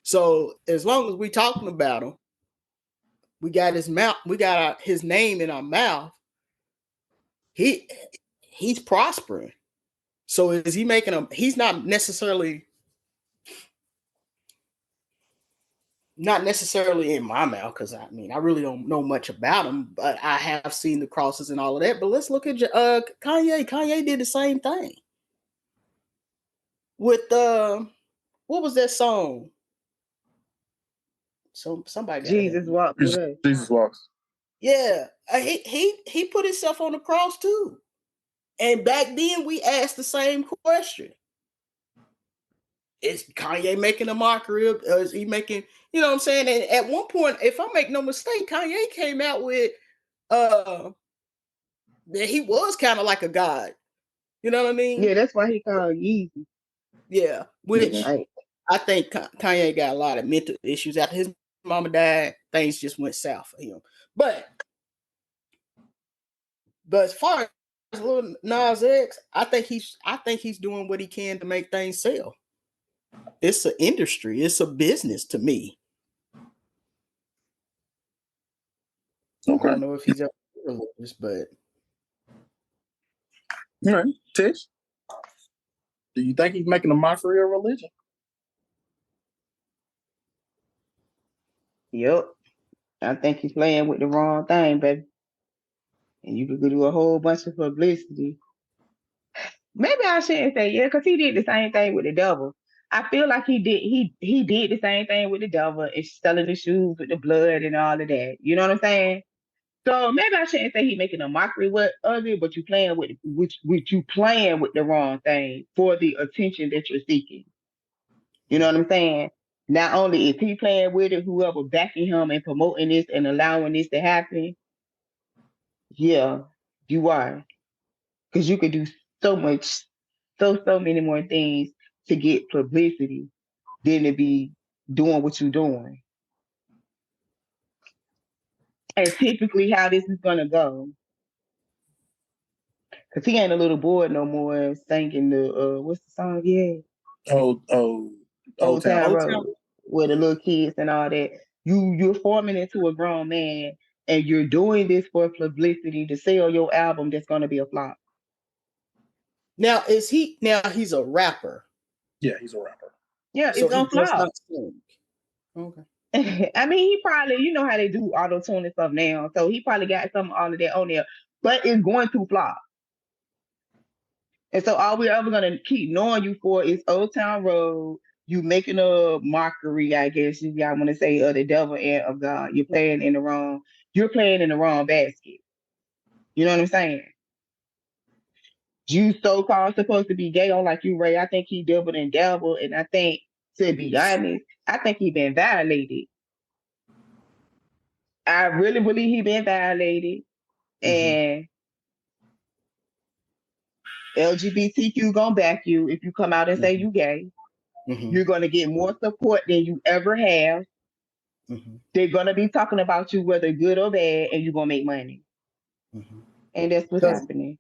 S4: So as long as we talking about him, we got his mouth, we got his name in our mouth. He's prospering. So is he making him? He's not necessarily in my mouth, because I mean I really don't know much about him, but I have seen the crosses and all of that. But let's look at Kanye. Kanye did the same thing with what was that song? So somebody got
S3: Jesus walks.
S1: Jesus walks.
S4: Yeah, he put himself on the cross too. And back then we asked the same question: is Kanye making a mockery of? Is he making? You know what I'm saying? And at one point, if I make no mistake, Kanye came out with that he was kind of like a god. You know what I mean?
S3: Yeah, that's why he called Yeezy.
S4: Yeah, which I think Kanye got a lot of mental issues after his mama died. Things just went south for him. But as far as Lil Nas X, I think he's doing what he can to make things sell. It's an industry. It's a business to me. Okay. I don't know if he's ever religious, but
S1: all right, Tish, do you think he's making a mockery of religion?
S3: Yep. I think he's playing with the wrong thing, baby. And you could do a whole bunch of publicity. Maybe I shouldn't say because he did the same thing with the devil. I feel like he did the same thing with the devil and selling the shoes with the blood and all of that. You know what I'm saying? So maybe I shouldn't say he's making a mockery of it, but you playing with the wrong thing for the attention that you're seeking. You know what I'm saying? Not only is he playing with it, whoever backing him and promoting this and allowing this to happen, yeah, you are. Because you could do so many more things to get publicity than to be doing what you're doing. And typically how this is going to go. Because he ain't a little boy no more singing the, what's the song? Yeah. Old Town Road. With the little kids and all that. You're forming into a grown man and you're doing this for publicity to sell your album that's going to be a flop.
S4: Now he's a rapper.
S1: Yeah, he's a rapper.
S3: Yeah, so it's gonna flop. Okay. I mean, he probably, you know how they do auto-tune and stuff now. So he probably got all of that on there. But it's going to flop. And so all we're ever gonna keep knowing you for is Old Town Road. You making a mockery, I guess, if y'all want to say, of the devil and of God. You're playing in the wrong basket. You know what I'm saying? You so-called supposed to be gay on like you, Ray. I think he doubled and dabbled, and I think, to be honest, I think he been violated. I really believe he been violated, and LGBTQ gonna back you if you come out and say you gay. You're gonna get more support than you ever have. They're gonna be talking about you whether good or bad, and you're gonna make money. And that's what's happening.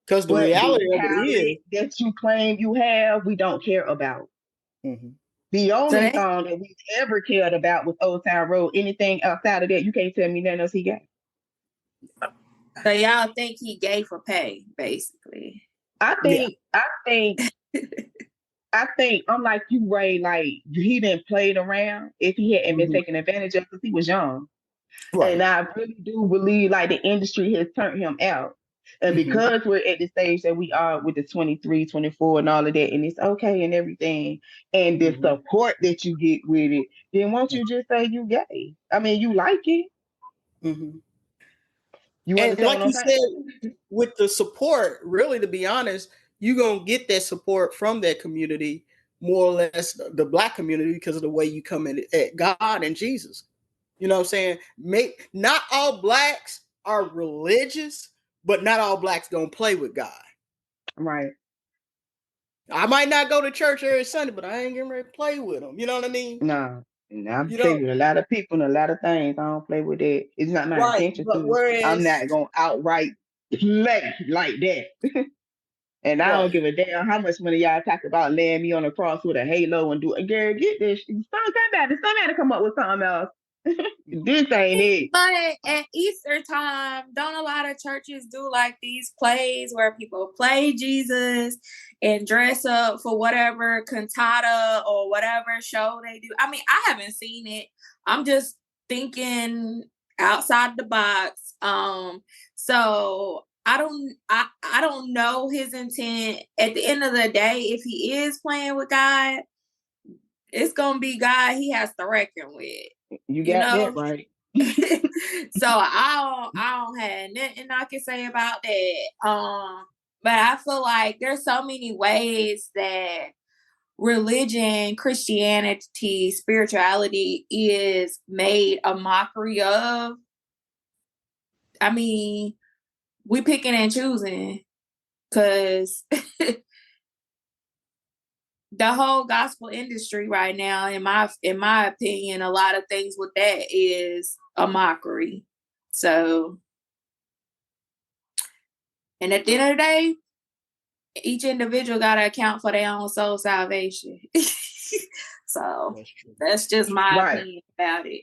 S4: Because the reality of it is
S3: that you claim you have, we don't care about. The only song that we ever cared about was Old Town Road. Anything outside of that, you can't tell me nothing else he got.
S2: So y'all think he gay for pay, basically?
S3: I think unlike you, Ray, like he didn't play it around if he hadn't been taken advantage of because he was young. Right. And I really do believe like the industry has turned him out. And because we're at the stage that we are with the 23, 24 and all of that, and it's okay and everything, and the support that you get with it, then won't you just say you gay? I mean, you like it. You
S4: and like you said, with the support, really, to be honest, you're going to get that support from that community, more or less the Black community, because of the way you come in at God and Jesus. You know what I'm saying? Not all Blacks are religious, but not all Blacks gonna play with God.
S3: Right.
S4: I might not go to church every Sunday, but I ain't getting ready to play with them. You know what I mean?
S3: No. And I'm telling you, a lot of people and a lot of things, I don't play with it. It's not my intention to. Whereas, I'm not gonna outright play like that. And I don't give a damn how much money y'all talk about laying me on a cross with a halo and do it. Girl, get this. Somebody come up with something else. This ain't it.
S2: But at Easter time, don't a lot of churches do like these plays where people play Jesus and dress up for whatever cantata or whatever show they do? I mean, I haven't seen it. I'm just thinking outside the box. So I don't know his intent. At the end of the day, if he is playing with God, it's gonna be God he has to reckon with.
S3: You got that right.
S2: So I don't have nothing I can say about that. But I feel like there's so many ways that religion, Christianity, spirituality is made a mockery of. I mean, we picking and choosing because the whole gospel industry right now, in my opinion, a lot of things with that is a mockery. So, and at the end of the day, each individual got to account for their own soul salvation. So that's just my opinion about it.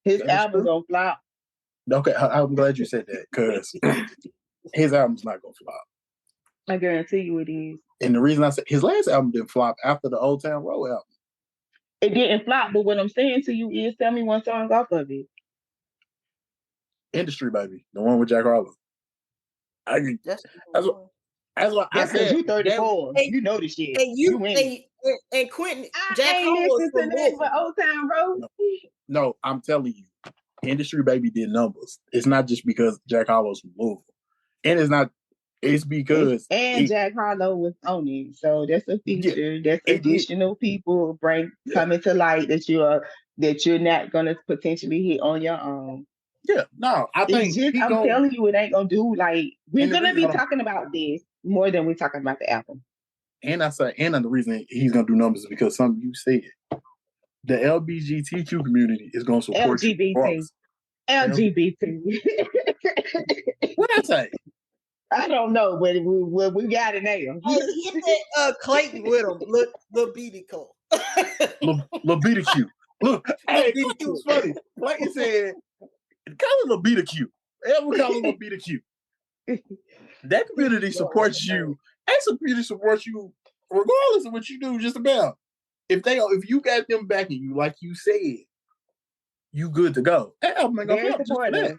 S3: His album gonna flop.
S1: Okay, I'm glad you said that because his album's not gonna flop.
S3: I guarantee you it is.
S1: And the reason I said his last album didn't flop after the Old Town Road album.
S3: It didn't flop, but what I'm saying to you is, tell me one song off of it.
S1: Industry, baby, the one with Jack Harlow. That's what I said.
S3: You 34, you know this shit.
S4: And Quentin, Jack
S3: Harlow listened to that for Old Town Road.
S1: No, I'm telling you, Industry Baby did numbers. It's not just because Jack Harlow's from Louisville, and it's not. It's because
S3: Jack Harlow was on it, so that's a feature. Yeah, that's additional people coming to light that you're not gonna potentially hit on your own.
S1: Yeah, no, I think
S3: I'm telling you, it ain't gonna do like we're gonna be talking about this more than we're talking about the album. And
S1: the reason he's gonna do numbers is because something you said. The LGBTQ community is gonna support
S3: LGBT.
S1: What did I say?
S3: I don't know, but we got it now.
S4: Clayton with him. Lil BDQ.
S1: Lil BDQ. Look, hey, Clayton was funny. Clayton said, call it Lil BDQ. Everyone call it Lil BDQ. That community supports you. That community supports you regardless of what you do, just about. If you got them backing you, like you said, you good to go. That album ain't gonna flop just for that.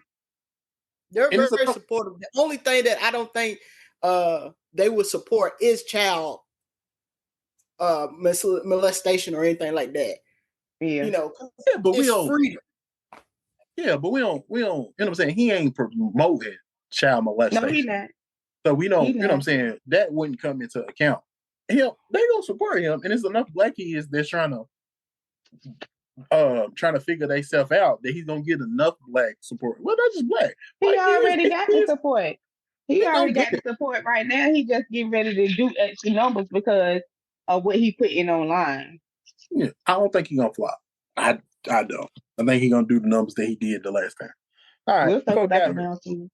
S4: They're very supportive. The only thing that I don't think they would support is child molestation or anything like that.
S3: Yeah.
S4: You know,
S1: but we don't. Freedom. Yeah, but we don't. You know what I'm saying? He ain't promoting child molestation.
S3: No, he not.
S1: So we don't. You know what I'm saying? That wouldn't come into account. They gonna support him, and it's enough black kids that's trying to figure themselves out that he's gonna get enough black support. Well, not just black.
S3: He already got the support. He already got the support right now. He just getting ready to do extra numbers because of what he put in online.
S1: Yeah, I don't think he's gonna flop. I don't. I think he's gonna do the numbers that he did the last time. All right,
S3: we'll back around to you.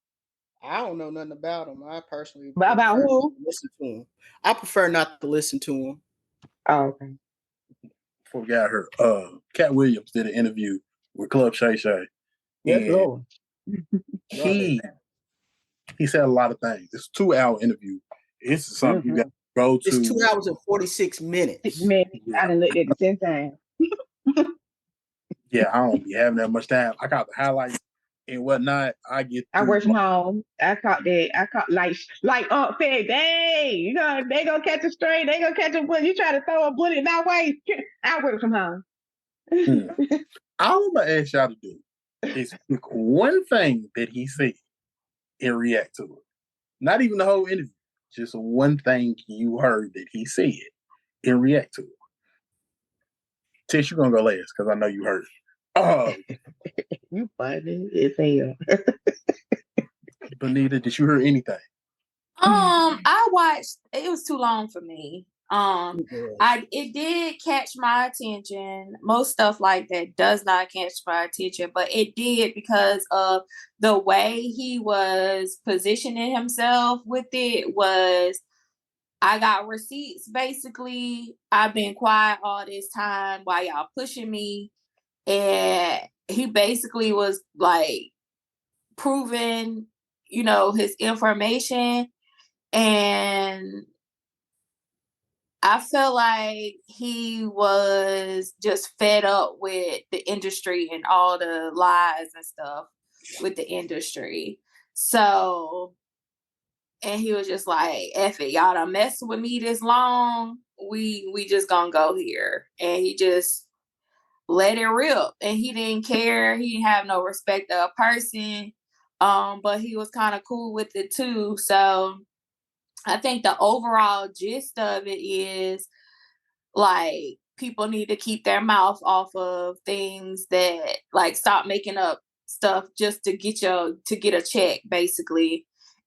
S4: I don't know nothing about him. I personally
S3: about who?
S4: Listen to him. I prefer not to listen to him.
S3: Oh, okay.
S1: Before we got her, Katt Williams did an interview with Club Shay Shay.
S3: Yes, Lord.
S1: he said a lot of things. It's a 2-hour interview. This is something you got to go to.
S4: It's 2 hours and 46 minutes.
S3: 6 minutes. Yeah. I done looked at it 10 times.
S1: Yeah, I don't be having that much time. I got the highlights and whatnot. I
S3: work from home. I caught like said, hey, they gonna catch a stray, they gonna catch a bullet. You try to throw a bullet that way. I work from home.
S1: All I'm gonna ask y'all to do is pick one thing that he said and react to it. Not even the whole interview. Just one thing you heard that he said and react to it. Tish, you're gonna go last because I know you heard it.
S3: You funny as hell.
S1: Bonita, did you hear anything?
S2: I watched. It was too long for me. It did catch my attention. Most stuff like that does not catch my attention, but it did because of the way he was positioning himself with it. Was I got receipts basically. I've been quiet all this time while y'all pushing me, and he basically was like proving, his information. And I feel like he was just fed up with the industry and all the lies and stuff with the industry. So, and he was just like, F it, y'all done messed with me this long. We just gonna go here. And he just let it rip. And he didn't care. He didn't have no respect of a person. But he was kind of cool with it too. So I think the overall gist of it is like people need to keep their mouth off of things that like stop making up stuff just to get a check basically.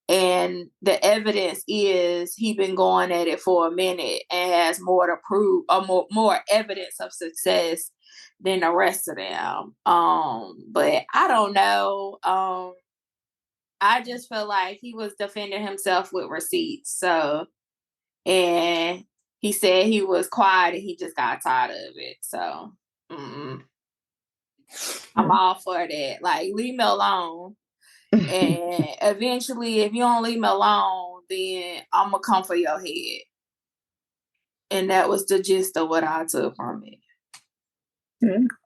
S2: And the evidence is he been going at it for a minute and has more to prove or more evidence of success than the rest of them. But I don't know. I just feel like he was defending himself with receipts. So, and he said he was quiet and he just got tired of it. So, I'm all for that. Like, leave me alone. And eventually, if you don't leave me alone, then I'm going to come for your head. And that was the gist of what I took from it.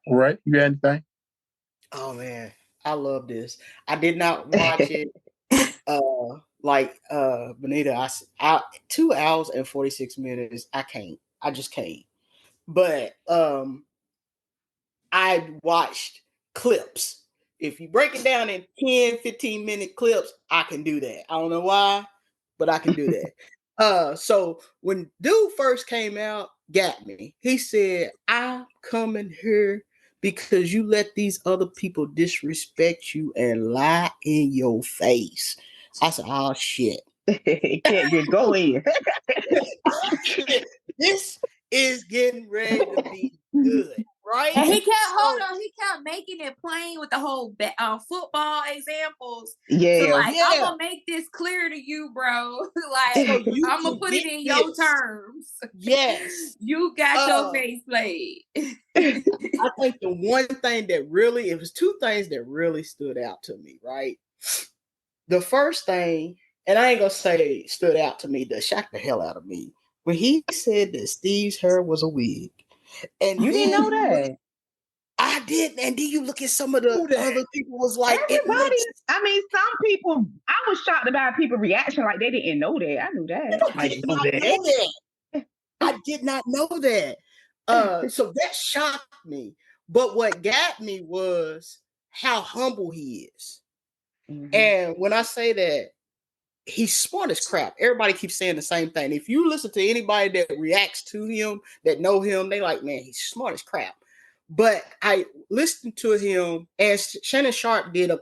S1: All right. You got anything?
S4: Oh, man. I love this. I did not watch it. Bonita, I 2 hours and 46 minutes. I just can't. But I watched clips. If you break it down in 10, 15-minute clips, I can do that. I don't know why, but I can do that. So when dude first came out, got me. He said, I'm coming here because you let these other people disrespect you and lie in your face. I said, oh, shit.
S3: Can't get going.
S4: This is getting ready to be good, right?
S2: And he kept making it plain with the whole football examples.
S3: Yeah.
S2: So I'm going to make this clear to you, bro. Like, so I'm going to put it in your terms.
S4: Yes.
S2: You got your face played.
S4: I think the one thing that really, it was two things that really stood out to me, right? The first thing, and I ain't going to say stood out to me, that shocked the hell out of me, when he said that Steve's hair was a wig. And
S3: you didn't know that?
S4: I didn't. And then you look at some of the other people was like,
S3: everybody. I mean, some people, I was shocked about people's reaction like they didn't know that. I knew that.
S4: I did not know that. So that shocked me. But what got me was how humble he is. Mm-hmm. And when I say that, he's smart as crap. Everybody keeps saying the same thing. If you listen to anybody that reacts to him, that know him, they like, man, he's smart as crap. But I listened to him, and Shannon Sharp did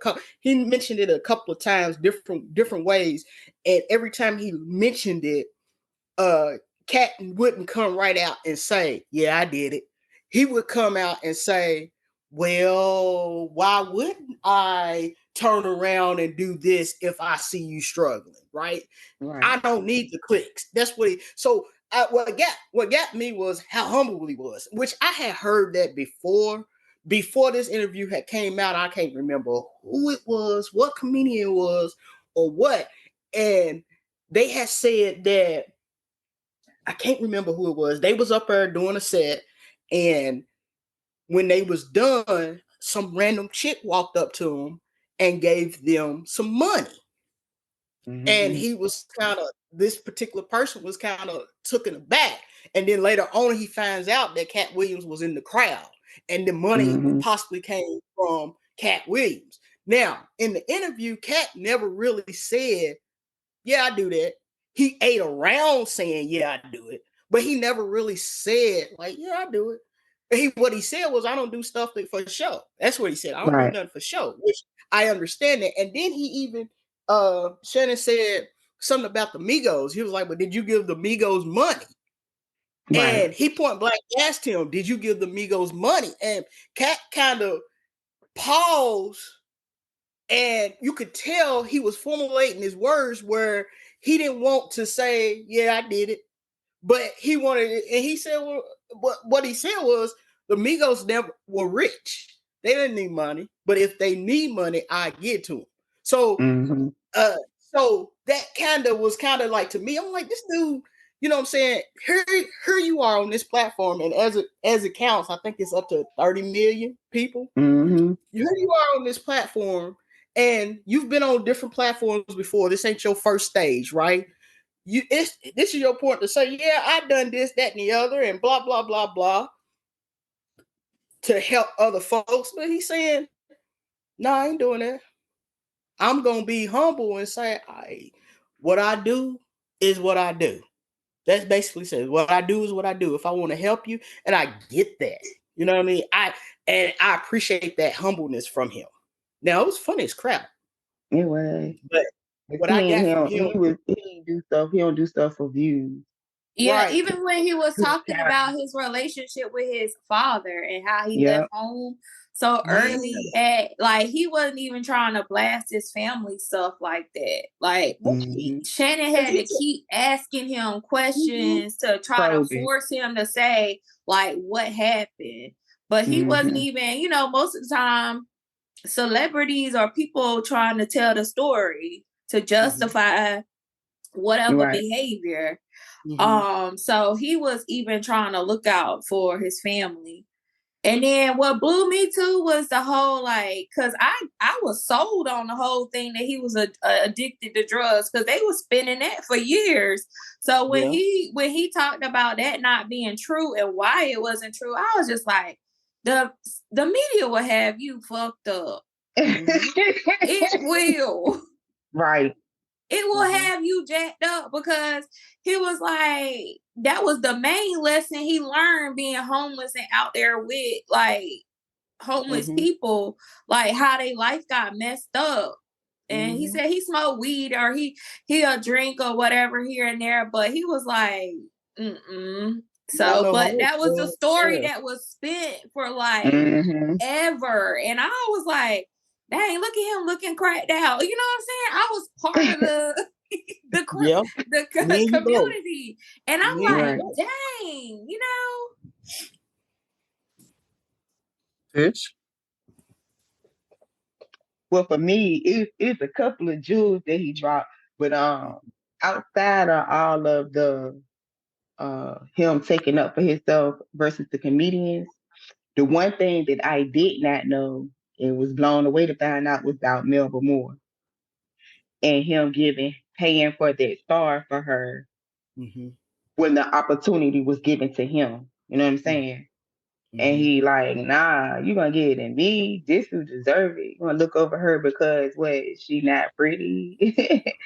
S4: he mentioned it a couple of times, different ways. And every time he mentioned it, Katt wouldn't come right out and say, yeah, I did it. He would come out and say, well, why wouldn't I turn around and do this if I see you struggling, right? I don't need the clicks. That's what what got me was how humble he was, which I had heard that before, before this interview had came out, I can't remember who it was, what comedian it was, or what. And they had said that, I can't remember who it was. They was up there doing a set, and when they was done, some random chick walked up to him and gave them some money. Mm-hmm. And he was this particular person was kind of taken aback. And then later on, he finds out that Katt Williams was in the crowd, and the money possibly came from Katt Williams. Now, in the interview, Katt never really said, yeah, I do that. He ate around saying, yeah, I do it. But he never really said, like, yeah, I do it. What he said was, I don't do stuff for show. That's what he said. I don't do nothing for show, which I understand that. And then he even, Shannon said something about the Migos. He was like, but did you give the Migos money? Right. And he point blank asked him, did you give the Migos money? And Katt kind of paused, and you could tell he was formulating his words where he didn't want to say, yeah, I did it. But he wanted it. And he said, well, what he said was, the Migos never were rich. They didn't need money. But if they need money, I get to them. So, so that was kind of like, to me, I'm like, this dude, you know what I'm saying? Here you are on this platform. And as it counts, I think it's up to 30 million people. Mm-hmm. Here you are on this platform. And you've been on different platforms before. This ain't your first stage, right? This is your point to say, yeah, I've done this, that, and the other, and blah, blah, blah, blah, to help other folks. But he's saying, no, I ain't doing that. I'm going to be humble and say, what I do is what I do. That's basically says, what I do is what I do. If I want to help you, and I get that. You know what I mean? I appreciate that humbleness from him. Now, it was funny as crap.
S3: It was.
S4: But what I got from him,
S3: he don't do stuff for views.
S2: Yeah, right. Even when he was talking about his relationship with his father and how he left home so early, he wasn't even trying to blast his family stuff like that. Like Shannon had to keep asking him questions to try to force him to say like what happened. But he wasn't even, most of the time celebrities or people trying to tell the story to justify whatever behavior. So he was even trying to look out for his family. And then what blew me too was the whole because I was sold on the whole thing that he was addicted to drugs, because they were spinning that for years. So when he talked about that not being true and why it wasn't true, I was just like, the media will have you fucked up. It will.
S3: Right.
S2: It will have you jacked up, because he was like, that was the main lesson he learned being homeless and out there with homeless people, how their life got messed up. And he said he smoked weed or he'll drink or whatever here and there, but he was like, So, but that was the story that was spent for ever. And I was like, dang, look at him looking cracked out. You know what I'm saying? I was part of the community. And I'm like, dang,
S1: Tish?
S3: Well, for me, it's a couple of jewels that he dropped, but outside of all of the him taking up for himself versus the comedians, the one thing that I did not know and was blown away to find out was about Melba Moore and him paying for that star for her when the opportunity was given to him. You know what I'm saying? And he like, nah, you gonna get it in me. This who deserve it. You gonna look over her because she not pretty?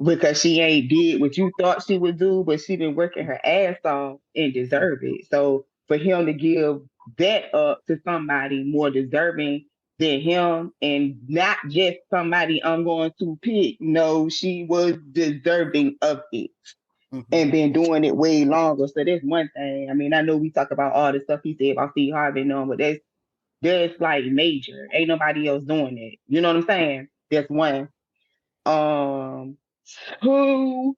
S3: Because she ain't did what you thought she would do, but she been working her ass off and deserve it. So for him to give that up to somebody more deserving than him, and not just somebody I'm going to pick, no, she was deserving of it. And been doing it way longer. So that's one thing. I mean, I know we talk about all the stuff he said about Steve Harvey and all, but that's like major. Ain't nobody else doing it. You know what I'm saying? That's one. Two,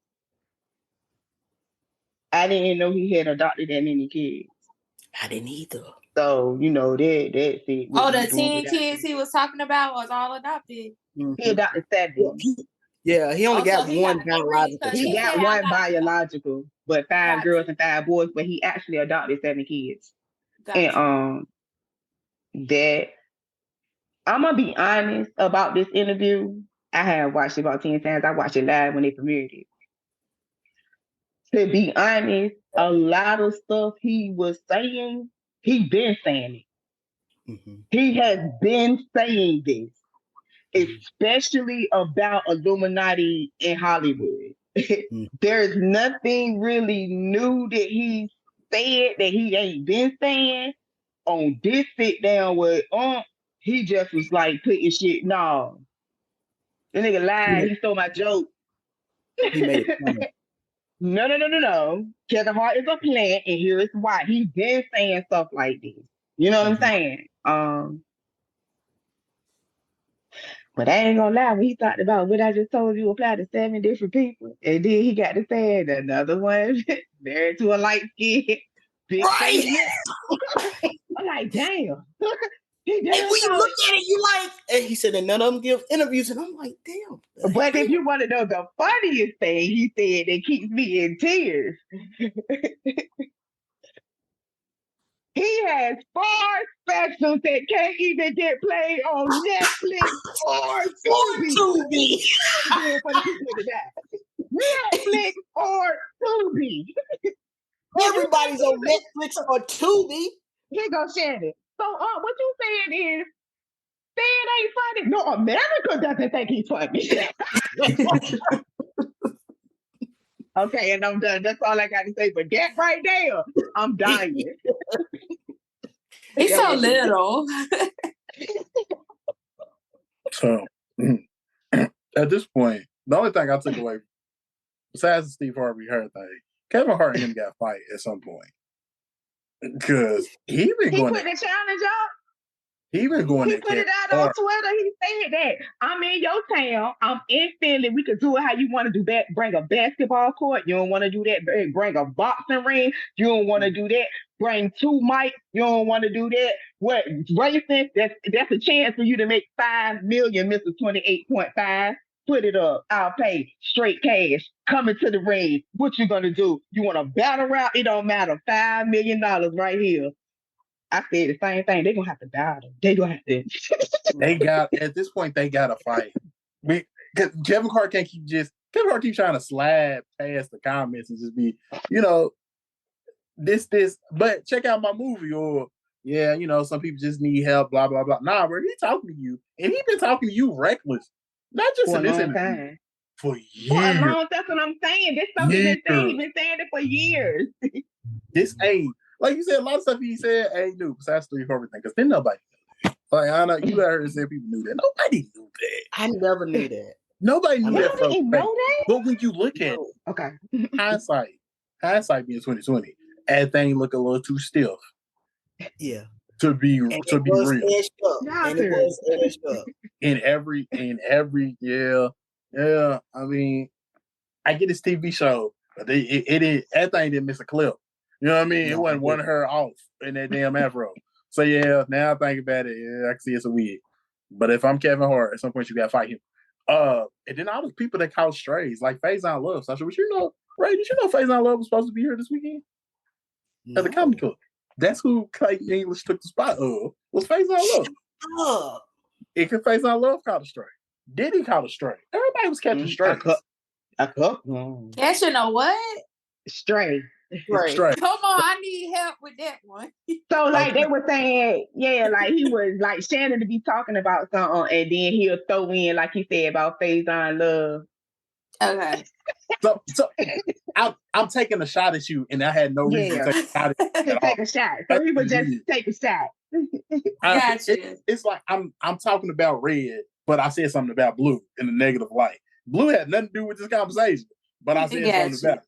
S3: I didn't know he had adopted that many kids.
S4: I didn't either.
S3: So, that's it.
S2: Oh,
S3: What
S2: the
S3: we doing
S2: 10
S3: without
S2: kids
S3: him.
S2: he was talking about was all adopted.
S3: He adopted 7.
S4: Yeah, he only got
S2: he
S4: one
S2: got a good range,
S4: biological
S2: 'cause
S3: He
S2: he
S4: child.
S2: said,
S3: got
S2: I
S3: one
S2: got
S3: biological, but 5
S2: Got
S3: girls
S2: you.
S3: and 5 boys, but he actually adopted 7 kids.
S2: Got
S3: And that I'm gonna be honest about this interview. I have watched it about 10 times. I watched it live when they premiered it. To be honest, a lot of stuff he was saying, he been saying it.
S4: Mm-hmm.
S3: He has been saying this, especially about Illuminati in Hollywood. There's nothing really new that he said that he ain't been saying. On this sit down with he just was like putting shit. No, the nigga lied. He stole my joke.
S4: He made it funny.
S3: No. Kevin Hart is a plant, and here is why. He's been saying stuff like this. You know what I'm saying? But I ain't gonna lie, when he talked about what I just told you apply to 7 different people, and then he got to saying another one married to a light skin, big face. I'm like, damn.
S4: And when you look at it, you like, and he said, and none of them give interviews, and I'm like, damn.
S3: But if you want to know the funniest thing, he said that keeps me in tears. He has 4 specials that can't even get played on Netflix or Tubi. Yeah, for the people in the back. Netflix or Tubi.
S4: Everybody's on Netflix or Tubi.
S3: Here goes Shannon. So what you saying is, saying ain't funny. No, America doesn't think he's funny. Okay, and I'm done. That's all I got to say. But that right there, I'm dying.
S2: He's so little.
S1: So at this point, the only thing I took away, besides the Steve Harvey hair thing, Kevin Hart and him got fight at some point. Because he put
S3: the challenge up.
S1: He been going.
S3: He put it out on Twitter. He said that I'm in your town. I'm in Philly. We could do it how you want to do that. Bring a basketball court. You don't want to do that. Bring a boxing ring. You don't want to do that. Bring 2 mics. You don't want to do that. What racing? That's a chance for you to make $5 million, Mr. 28.5. Put it up. I'll pay straight cash. Coming to the ring. What you gonna do? You want a battle rap? It don't matter. $5 million right here. I said the same thing. They're gonna have to battle. They gonna have to.
S1: They got at this point. They got to fight. Kevin Hart can't Kevin Hart keep trying to slide past the comments and just be, this. But check out my movie, or some people just need help. Blah blah blah. Nah, bro, he talking to you, and he been talking to you reckless, not just in this interview. For years.
S3: That's what I'm saying. This stuff he's been saying. He's been saying it for years.
S1: This ain't. Like you said, a lot of stuff he said ain't new besides Steve Harvey thing, because then nobody knew that. Like, I know you heard say people knew that. Nobody knew that.
S4: I never knew that.
S1: Nobody knew that.
S3: Didn't know that?
S1: But when you look at it,
S3: okay,
S1: hindsight being 2020, everything look a little too stiff.
S4: Yeah.
S1: To be real.
S4: And it was edged up.
S1: In every yeah. I mean, I get this TV show, but everything didn't miss a clip. You know what I mean? It wasn't one her off in that damn Afro. So yeah, now I think about it, I can see it's a wig. But if I'm Kevin Hart, at some point you gotta fight him. And then all the people that call strays, like Faison Love. Sasha, did you know Faison Love was supposed to be here this weekend? At the Comedy Club. That's who Clayton English took the spot of, was Faison Love. It could Faison Love caught a stray. Diddy caught a stray. Everybody was catching strays.
S2: Catching a what?
S3: Stray.
S2: Right. Come on, I need help with that one.
S3: So like they were saying, like he was like Shannon to be talking about something, and then he'll throw in, like he said, about Faison Love.
S2: Okay.
S1: So I'm taking a shot at you, and I had no reason to take a shot.
S3: So he would just take a shot.
S2: Gotcha.
S1: It's like I'm talking about red, but I said something about blue in a negative light. Blue had nothing to do with this conversation, but I said something about it.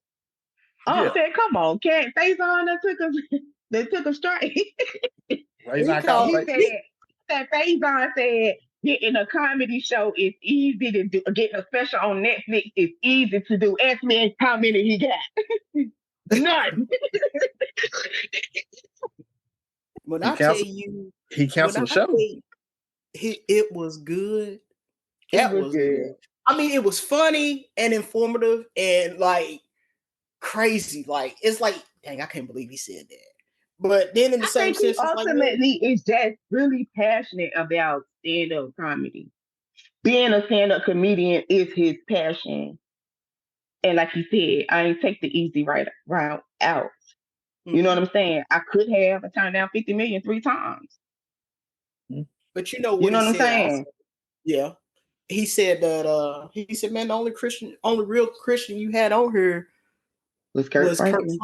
S3: I said, come on, Cat Faison that took a strike. Faison said getting a comedy show is easy to do. Getting a special on Netflix is easy to do. Ask me how many he got. None.
S4: When I tell you,
S1: he canceled the show.
S4: It was good.
S3: It was good.
S4: I mean, it was funny and informative and like crazy. Like it's like, dang, I can't believe he said that. But then in the same sense,
S3: he ultimately is just really passionate about stand-up comedy. Being a stand-up comedian is his passion. And like you said, I ain't take the easy route out. You know what I'm saying? I could have turned down 50 million 3 times.
S4: But you know what
S3: you know
S4: he
S3: what I'm
S4: said
S3: saying?
S4: also, yeah. He said that he said, man, the only real Christian you had on here
S3: was Kurt Franklin.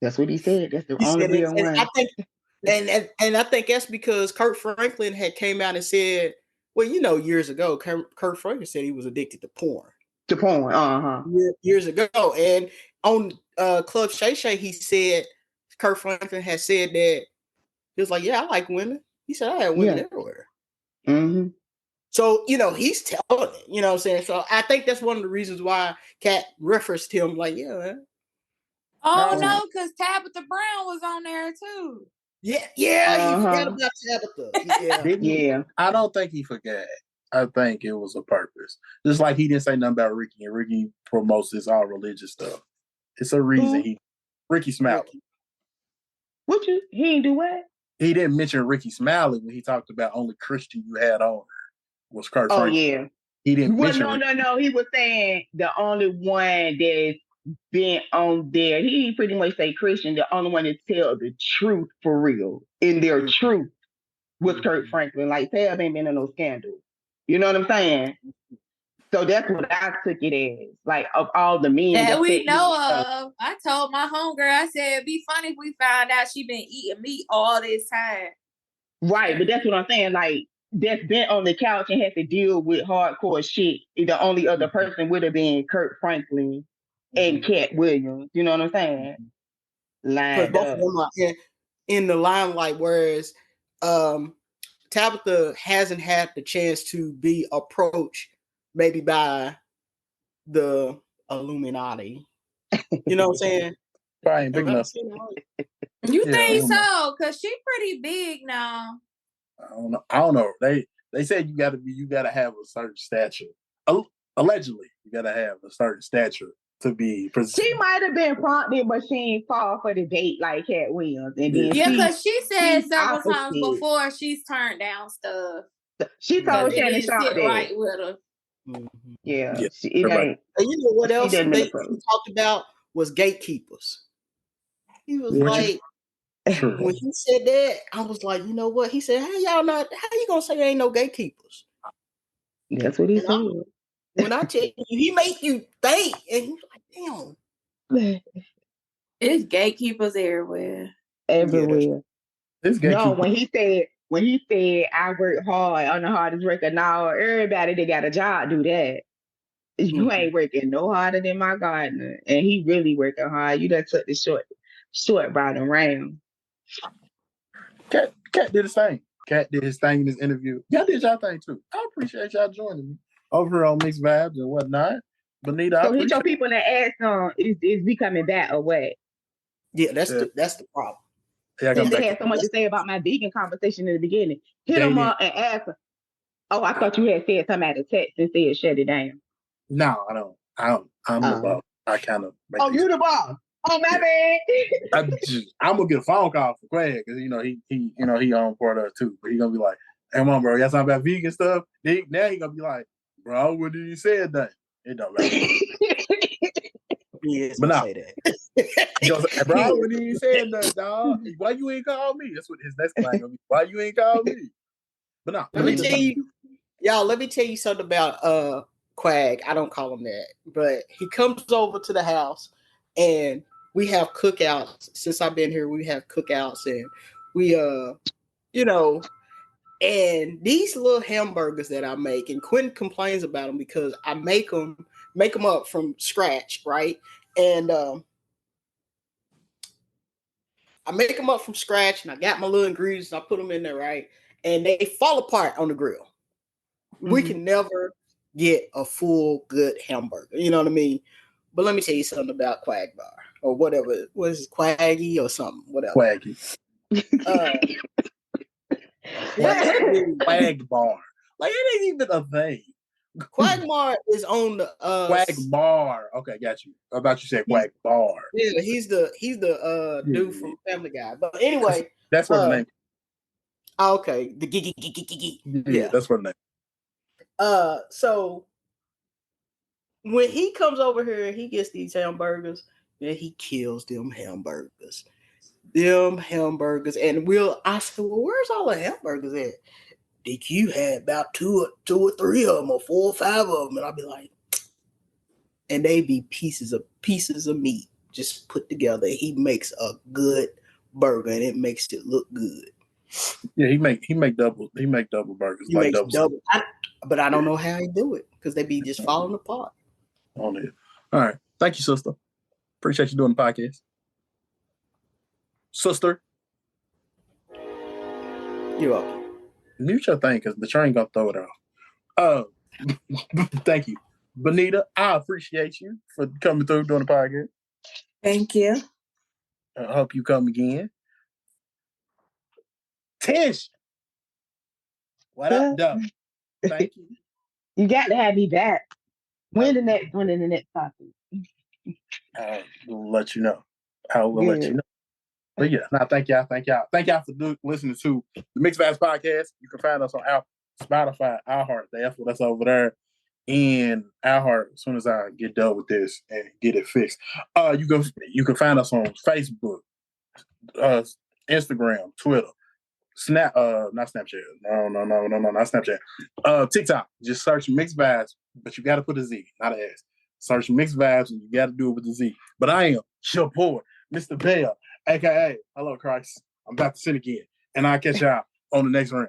S3: That's what he said. That's the only real one.
S4: I think and I think that's because Kurt Franklin had came out and said, well, you know, years ago, Kurt Franklin said he was addicted to porn. Years ago. And on Club Shay Shay, he said, Kurt Franklin had said that he was like, yeah, I like women. He said, I had women everywhere.
S3: Mm-hmm.
S4: So, you know, he's telling it, you know what I'm saying? So I think that's one of the reasons why Katt referenced him like, yeah, man.
S2: Oh, no, because Tabitha Brown was on there, too.
S4: Yeah, he forgot about Tabitha.
S3: Yeah.
S1: I don't think he forgot. I think it was a purpose. Just like he didn't say nothing about Rickey, and Rickey promotes this all religious stuff. It's a reason Rickey Smiley.
S3: He didn't do what?
S1: He didn't mention Rickey Smiley when he talked about only Christian you had on was Kurt Franklin.
S3: Yeah.
S1: He didn't mention
S3: No. He was saying the only one that's been on there. He pretty much say Christian, the only one that tell the truth for real in their truth was Kurt Franklin. Like Tab ain't been in no scandal. You know what I'm saying? So that's what I took it as. Like of all the men
S2: that we know of. I told my homegirl, I said it'd be funny if we found out she been eating meat all this time.
S3: Right, but that's what I'm saying. Like that's been on the couch and had to deal with hardcore shit. The only other person would have been Kurt Franklin and Katt Williams. You know what I'm saying?
S4: Because both of them are in the limelight, whereas Tabitha hasn't had the chance to be approached maybe by the Illuminati. You know what I'm saying?
S1: Probably ain't big enough.
S2: You think so? Because she's pretty big now.
S1: I don't know. They said you gotta have a certain stature. Allegedly, you gotta have a certain stature to be presented.
S3: She might have been prompted, but she ain't fall for the date like Katt Williams. And then
S2: because she said several times before she's turned down stuff.
S3: She told Shannon Sharp that.
S2: Right with her.
S3: Yeah.
S4: It ain't. And you know what else they talked about was gatekeepers. He was like, when he said that, I was like, you know what? He said, how you gonna say there ain't no gatekeepers?
S3: That's what he said.
S4: When I tell you, he make you think, and you're like, damn.
S2: It's gatekeepers everywhere.
S3: Everywhere. No, when he said I work hard on the hardest record now, everybody that got a job do that. You ain't working no harder than my gardener. And he really working hard. You done took the short ride around.
S1: Katt did his thing. Katt did his thing in this interview. Y'all did y'all thing too. I appreciate y'all joining me over here on Mixed Vibes and whatnot. Bonita,
S3: so hit your people that ask is we coming back or what?
S4: Yeah, that's the problem.
S3: Yeah, they had so much to say about my vegan conversation in the beginning. Hit them up and ask them. Oh, I thought you had said something at the text and said shut it down.
S1: No, I don't. I'm the boss. I kind of.
S3: You the boss. Oh, my bad.
S1: I'm gonna get a phone call from Craig because he on part of it too. But he gonna be like, "Hey, mom, bro, y'all talking about vegan stuff?" Now he gonna be like, "Bro, what did you say that?" It don't matter.
S4: Yes, but now say that.
S1: He goes, hey, "Bro, what did you say that, dog? Why you ain't call me?" That's what his next line gonna be. Why you ain't call me? But no,
S4: let me tell you, y'all. Let me tell you something about Quag. I don't call him that, but he comes over to the house and we have cookouts. Since I've been here, we have cookouts and we and these little hamburgers that I make, and Quentin complains about them because I make them up from scratch, right? And I make them up from scratch, and I got my little ingredients, and I put them in there, right? And they fall apart on the grill. We can never get a full good hamburger. You know what I mean? But let me tell you something about Quag Bar or whatever. What is it, Quaggy or something? Whatever.
S1: Quaggy. Quagmire. Like it ain't even a thing.
S4: Quagmire is on the
S1: Quagmire. Okay, got you. I thought you said Quagmire.
S4: Yeah, he's the dude from Family Guy. But anyway,
S1: that's what the name.
S4: Okay, the gigi.
S1: Yeah, that's what the
S4: name. So when he comes over here, he gets these hamburgers, and he kills them hamburgers. And I said, well, where's all the hamburgers at? DQ had about two or three of them, or 4 or 5 of them, and I'll be like, and they be pieces of meat just put together. He makes a good burger, and it makes it look good.
S1: Yeah, he make double burgers.
S4: He makes double. But I don't know how he do it because they be just falling apart.
S1: On it. All right. Thank you, sister. Appreciate you doing the podcast. Sister.
S4: You're welcome.
S1: Mute your thing because the train gonna throw it off. Thank you. Bonita, I appreciate you for coming through doing the podcast.
S2: Thank you.
S1: I hope you come again. Tish. What up, Doug? Thank you.
S3: You got to have me back. When the next topic?
S1: I'll let you know. I will let you know. But yeah, thank y'all. Thank y'all for listening to the Mixed Vibes Podcast. You can find us on Spotify, iHeart, that's over there. And iHeart, as soon as I get done with this and get it fixed. You can find us on Facebook, Instagram, Twitter, not Snapchat. No, not Snapchat. TikTok. Just search Mixed Vibes, but you gotta put a Z, not an S. Search Mixed Vibes and you gotta do it with a Z. But I am your boy, Mr. Bell, aka Hello Christ. I'm about to sin again. And I'll catch y'all on the next round.